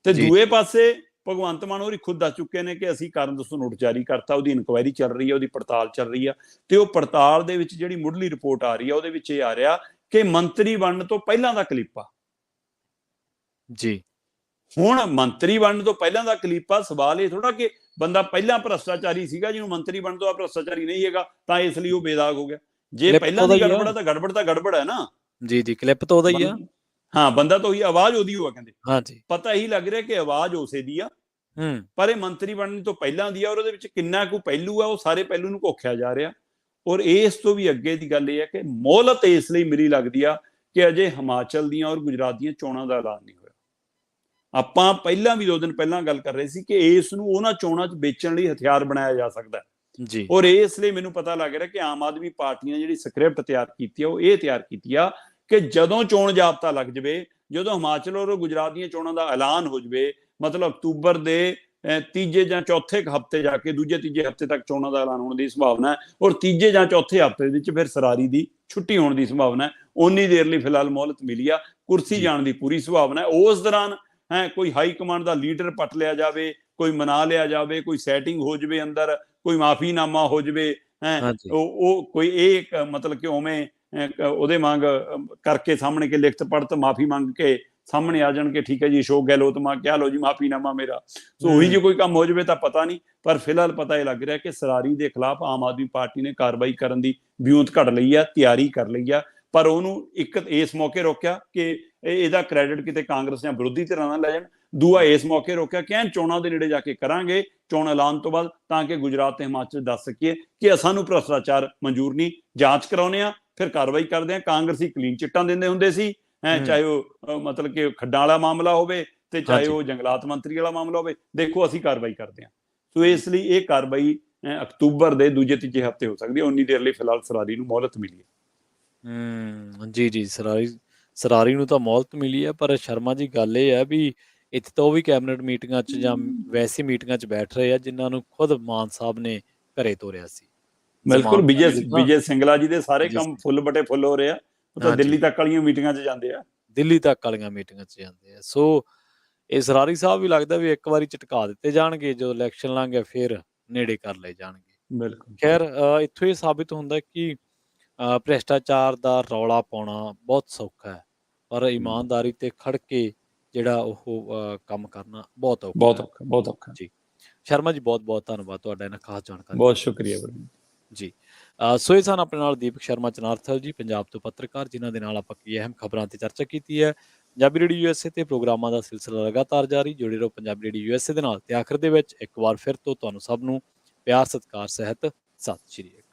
ਤੇ ਦੂਏ ਪਾਸੇ ਭਗਵੰਤ ਮਾਨ ਹੋਰੀ ਖੁਦ ਦੱਸ ਚੁੱਕੇ ਨੇ ਕਿ ਅਸੀਂ ਕਾਰਨ ਦੱਸੋ ਨੋਟ ਜਾਰੀ ਕਰਤਾ, ਉਹਦੀ ਇਨਕੁਆਇਰੀ ਚੱਲ ਰਹੀ ਹੈ, ਉਹਦੀ ਪੜਤਾਲ ਚੱਲ ਰਹੀ ਆ। ਤੇ ਉਹ ਪੜਤਾਲ ਦੇ ਵਿੱਚ ਜਿਹੜੀ ਮੁੱਢਲੀ ਰਿਪੋਰਟ ਆ ਰਹੀ ਆ ਉਹਦੇ ਵਿੱਚ ਇਹ ਆ ਰਿਹਾ ਕਿ ਮੰਤਰੀ ਬਣਨ ਤੋਂ ਪਹਿਲਾਂ ਦਾ ਕਲਿੱਪ ਆ ਜੀ। ਹੁਣ ਮੰਤਰੀ ਬਣਨ ਤੋਂ ਪਹਿਲਾਂ ਦਾ ਕਲਿੱਪ ਆ। ਸਵਾਲ ਇਹ ਥੋੜਾ ਕਿ ਬੰਦਾ ਪਹਿਲਾਂ ਭ੍ਰਿਸ਼ਟਾਚਾਰੀ ਸੀਗਾ, ਜਿਹਨੂੰ ਮੰਤਰੀ ਬਣਨ ਤੋਂ ਆ ਭ੍ਰਿਸ਼ਟਾਚਾਰੀ ਨਹੀਂ ਹੈਗਾ ਤਾਂ ਇਸ ਲਈ ਉਹ ਬੇਦਾਗ ਹੋ ਗਿਆ। ਜੇ ਪਹਿਲਾਂ ਦੀ ਗੜਬੜ ਆ ਤਾਂ ਗੜਬੜ ਹੈ ਨਾ ਜੀ। ਕਲਿੱਪ ਤਾਂ ਉਹਦਾ ਹੀ ਆ। ਹਾਂ, ਬੰਦਾ ਤਾਂ ਉਹੀ, ਆਵਾਜ਼ ਉਹਦੀ ਹੋਆ ਕਹਿੰਦੇ। ਹਾਂਜੀ, ਪਤਾ ਹੀ ਲੱਗ ਰਿਹਾ ਕਿ ਆਵਾਜ਼ ਉਸੇ ਦੀ ਆ, ਪਰ ਇਹ ਮੰਤਰੀ ਬਣਨ ਤੋਂ ਪਹਿਲਾਂ ਦੀ ਆ। ਔਰ ਉਹਦੇ ਵਿੱਚ ਕਿੰਨਾ ਕੁ ਪਹਿਲੂ ਆ, ਉਹ ਸਾਰੇ ਪਹਿਲੂ ਨੂੰ ਘੋਖਿਆ ਜਾ ਰਿਹਾ। ਔਰ ਇਸ ਤੋਂ ਵੀ ਅੱਗੇ ਦੀ ਗੱਲ ਇਹ ਹੈ ਕਿ ਮੋਹਲਤ ਇਸ ਲਈ ਮੇਰੀ ਲੱਗਦੀ ਆ ਕਿ ਅਜੇ ਹਿਮਾਚਲ ਦੀਆਂ ਔਰ ਗੁਜਰਾਤ ਦੀਆਂ ਚੋਣਾਂ ਦਾ ਐਲਾਨ ਨਹੀਂ ਹੋਇਆ। ਆਪਾਂ ਪਹਿਲਾਂ ਵੀ 2 ਦਿਨ ਪਹਿਲਾਂ ਗੱਲ ਕਰ ਰਹੇ ਸੀ ਕਿ ਇਸ ਨੂੰ ਉਹਨਾਂ ਚੋਣਾਂ 'ਚ ਵੇਚਣ ਲਈ ਹਥਿਆਰ ਬਣਾਇਆ ਜਾ ਸਕਦਾ ਹੈ। ਜੀ ਔਰ ਇਸ ਲਈ ਮੈਨੂੰ ਪਤਾ ਲੱਗ ਰਿਹਾ ਕਿ ਆਮ ਆਦਮੀ ਪਾਰਟੀ ਨੇ ਜਿਹੜੀ ਸਕ੍ਰਿਪਟ ਤਿਆਰ ਕੀਤੀ ਆ ਉਹ ਇਹ ਤਿਆਰ ਕੀਤੀ ਆ ਕਿ ਜਦੋਂ ਚੋਣ ਜਾਬਤਾ ਲੱਗ ਜਾਵੇ, ਜਦੋਂ ਹਿਮਾਚਲ ਔਰ ਗੁਜਰਾਤ ਦੀਆਂ ਚੋਣਾਂ ਦਾ ਐਲਾਨ ਹੋ ਜਾਵੇ, ਮਤਲਬ ਅਕਤੂਬਰ ਦੇ ਤੀਜੇ ਜਾਂ ਚੌਥੇ ਹਫ਼ਤੇ ਜਾ ਕੇ ਦੂਜੇ ਤੀਜੇ ਹਫ਼ਤੇ ਤੱਕ ਚੋਣਾਂ ਦਾ ਐਲਾਨ ਹੋਣ ਦੀ ਸੰਭਾਵਨਾ ਹੈ, ਔਰ ਤੀਜੇ ਜਾਂ ਚੌਥੇ ਹਫ਼ਤੇ ਵਿੱਚ ਫਿਰ ਸਰਾਰੀ ਦੀ ਛੁੱਟੀ ਹੋਣ ਦੀ ਸੰਭਾਵਨਾ ਹੈ। ਉਨੀ ਦੇਰ ਲਈ ਫਿਲਹਾਲ ਮੌਲਤ ਮਿਲੀ ਆ, ਕੁਰਸੀ ਜਾਣ ਦੀ ਪੂਰੀ ਸੰਭਾਵਨਾ ਹੈ। ਉਸ ਦੌਰਾਨ ਕੋਈ ਹਾਈ ਕਮਾਂਡ ਦਾ ਲੀਡਰ ਪਟ ਲਿਆ ਜਾਵੇ, ਕੋਈ ਮਨਾ ਲਿਆ ਜਾਵੇ, ਕੋਈ ਸੈਟਿੰਗ ਹੋ ਜਾਵੇ ਅੰਦਰ, ਕੋਈ ਮਾਫੀਨਾਮਾ ਹੋ ਜਾਵੇ, ਉਹ ਕੋਈ ਇਹ ਮਤਲਬ ਕਿ ਉਵੇਂ ਉਹਦੇ ਮੰਗ ਕਰਕੇ ਸਾਹਮਣੇ ਕੇ ਲਿਖਤ ਪੜਤ ਮਾਫੀ ਮੰਗ ਕੇ ਸਾਹਮਣੇ ਆ ਜਾਣ ਕਿ ਠੀਕ ਹੈ ਜੀ ਅਸ਼ੋਕ ਗਹਿਲੋਤ ਮਾ ਕਿਹਾ ਲੋ ਜੀ ਮਾਫੀਨਾਮਾ ਮੇਰਾ, ਸੋ ਉਹੀ ਜੇ ਕੋਈ ਕੰਮ ਹੋ ਜਾਵੇ ਤਾਂ ਪਤਾ ਨਹੀਂ। ਪਰ ਫਿਲਹਾਲ ਪਤਾ ਇਹ ਲੱਗ ਰਿਹਾ ਕਿ ਸਰਾਰੀ ਦੇ ਖਿਲਾਫ ਆਮ ਆਦਮੀ ਪਾਰਟੀ ਨੇ ਕਾਰਵਾਈ ਕਰਨ ਦੀ ਵਿਉਂਤ ਘੜ ਲਈ ਆ, ਤਿਆਰੀ ਕਰ ਲਈ ਆ, ਪਰ ਉਹਨੂੰ ਇੱਕ ਇਸ ਮੌਕੇ ਰੋਕਿਆ ਕਿ ਇਹਦਾ ਕ੍ਰੈਡਿਟ ਕਿਤੇ ਕਾਂਗਰਸ ਜਾਂ ਵਿਰੋਧੀ ਧਿਰਾਂ ਨਾਲ ਲੈ ਜਾਣ। ਦੂਆ ਇਸ ਮੌਕੇ ਰੋਕਿਆ ਕਿ ਚੋਣਾਂ ਦੇ ਨੇੜੇ ਜਾ ਕੇ ਕਰਾਂਗੇ, ਚੋਣ ਐਲਾਨ ਤੋਂ ਬਾਅਦ, ਤਾਂ ਕਿ ਗੁਜਰਾਤ ਤੇ ਹਿਮਾਚਲ ਦੱਸ ਸਕੀਏ ਕਿ ਸਾਨੂੰ ਭ੍ਰਿਸ਼ਟਾਚਾਰ ਮਨਜ਼ੂਰ ਨਹੀਂ, ਜਾਂਚ ਕਰਾਉਂਦੇ ਆ, ਫਿਰ ਕਾਰਵਾਈ ਕਰਦੇ ਆ। ਕਾਂਗਰਸੀ ਕਲੀਨ ਚਿੱਟਾਂ ਦਿੰਦੇ ਹੁੰਦੇ ਸੀ, ਚਾਹੇ ਉਹ ਮਤਲਬ ਕਿ ਖੱਡਾਂ ਵਾਲਾ ਮਾਮਲਾ ਹੋਵੇ ਤੇ ਚਾਹੇ ਉਹ ਜੰਗਲਾਤ ਮੰਤਰੀ ਵਾਲਾ ਮਾਮਲਾ ਹੋਵੇ, ਦੇਖੋ ਅਸੀਂ ਕਾਰਵਾਈ ਕਰਦੇ ਹਾਂ। ਸੋ ਇਸ ਲਈ ਇਹ ਕਾਰਵਾਈ ਅਕਤੂਬਰ ਦੇ ਦੂਜੇ ਤੀਜੇ ਹਫ਼ਤੇ ਹੋ ਸਕਦੀ ਹੈ। ਉਨੀ ਦੇਰ ਲਈ ਫਿਲਹਾਲ ਸਰਾਰੀ ਨੂੰ ਮੌਲਤ ਮਿਲੀ ਹੈ। ਜੀ ਸਰਾਰੀ ਨੂੰ ਤਾਂ ਮੌਲਤ ਮਿਲੀ ਹੈ, ਪਰ ਸ਼ਰਮਾ ਜੀ ਗੱਲ ਇਹ ਹੈ ਵੀ ਇੱਥੇ ਤਾਂ ਉਹ ਵੀ ਕੈਬਨਿਟ ਮੀਟਿੰਗਾਂ 'ਚ ਜਾਂ ਵੈਸੀ ਮੀਟਿੰਗਾਂ 'ਚ ਬੈਠ ਰਹੇ ਆ ਜਿਨ੍ਹਾਂ ਨੂੰ ਖੁਦ ਮਾਨ ਸਾਹਿਬ ਨੇ ਘਰੇ ਤੋਰਿਆ ਸੀ। ਬਿਲਕੁਲ, ਵਿਜੇ ਸਿੰਗਲਾ ਜੀ ਦੇ ਸਾਰੇ ਕੰਮ ਫੁੱਲ ਬਟੇ ਫੁੱਲ ਹੋ ਰਹੇ ਆ, ਉਹ ਤਾਂ ਦਿੱਲੀ ਤੱਕ ਵਾਲੀਆਂ ਮੀਟਿੰਗਾਂ 'ਚ ਜਾਂਦੇ ਆ, ਦਿੱਲੀ ਤੱਕ ਵਾਲੀਆਂ ਮੀਟਿੰਗਾਂ 'ਚ ਜਾਂਦੇ ਆ। ਸੋ ਇਹ ਸਰਾਰੀ ਸਾਹਿਬ ਵੀ ਲੱਗਦਾ ਵੀ ਇੱਕ ਵਾਰੀ ਝਟਕਾ ਦਿੱਤੇ ਜਾਣਗੇ, ਜਦੋਂ ਇਲੈਕਸ਼ਨ ਲੰਘ ਗਿਆ ਫਿਰ ਨੇੜੇ ਕਰ ਲਏ ਜਾਣਗੇ। ਬਿਲਕੁਲ। ਖੈਰ ਇੱਥੋਂ ਇਹ ਸਾਬਿਤ ਹੁੰਦਾ ਕਿ ਭ੍ਰਿਸ਼ਟਾਚਾਰ ਦਾ ਰੌਲਾ ਪਾਉਣਾ ਬਹੁਤ ਸੌਖਾ ਹੈ, ਪਰ ਇਮਾਨਦਾਰੀ ਤੇ ਖੜ ਕੇ ਜਿਹੜਾ ਉਹ ਕੰਮ ਕਰਨਾ ਬਹੁਤ ਔਖਾ ਜੀ। ਸ਼ਰਮਾ ਜੀ ਬਹੁਤ ਬਹੁਤ ਧੰਨਵਾਦ ਤੁਹਾਡਾ ਇਹਨਾਂ ਖਾਸ ਜਾਣਕਾਰੀ। ਬਹੁਤ ਸ਼ੁਕਰੀਆ ਜੀ। ਸੋ ਇਹ ਸਨ ਆਪਣੇ ਨਾਲ ਦੀਪਕ ਸ਼ਰਮਾ ਚਨਾਰਥਲ ਜੀ, ਪੰਜਾਬ ਤੋਂ ਪੱਤਰਕਾਰ, ਜਿਨ੍ਹਾਂ ਦੇ ਨਾਲ ਆਪਾਂ ਕੀ ਅਹਿਮ ਖਬਰਾਂ ਤੇ ਚਰਚਾ ਕੀਤੀ ਹੈ। ਪੰਜਾਬੀ ਰੇਡੀਓ USA ਤੇ ਪ੍ਰੋਗਰਾਮਾਂ ਦਾ ਸਿਲਸਿਲਾ ਲਗਾਤਾਰ ਜਾਰੀ, ਜੁੜੇ ਰਹੋ ਪੰਜਾਬੀ ਰੇਡੀਓ USA ਦੇ ਨਾਲ। ਤੇ ਆਖਰ ਦੇ ਵਿੱਚ ਇੱਕ ਵਾਰ ਫਿਰ ਤੋਂ ਤੁਹਾਨੂੰ ਸਭ ਨੂੰ ਪਿਆਰ ਸਤਿਕਾਰ ਸਹਿਤ ਸਤਿ ਸ਼੍ਰੀ ਅਕਾਲ।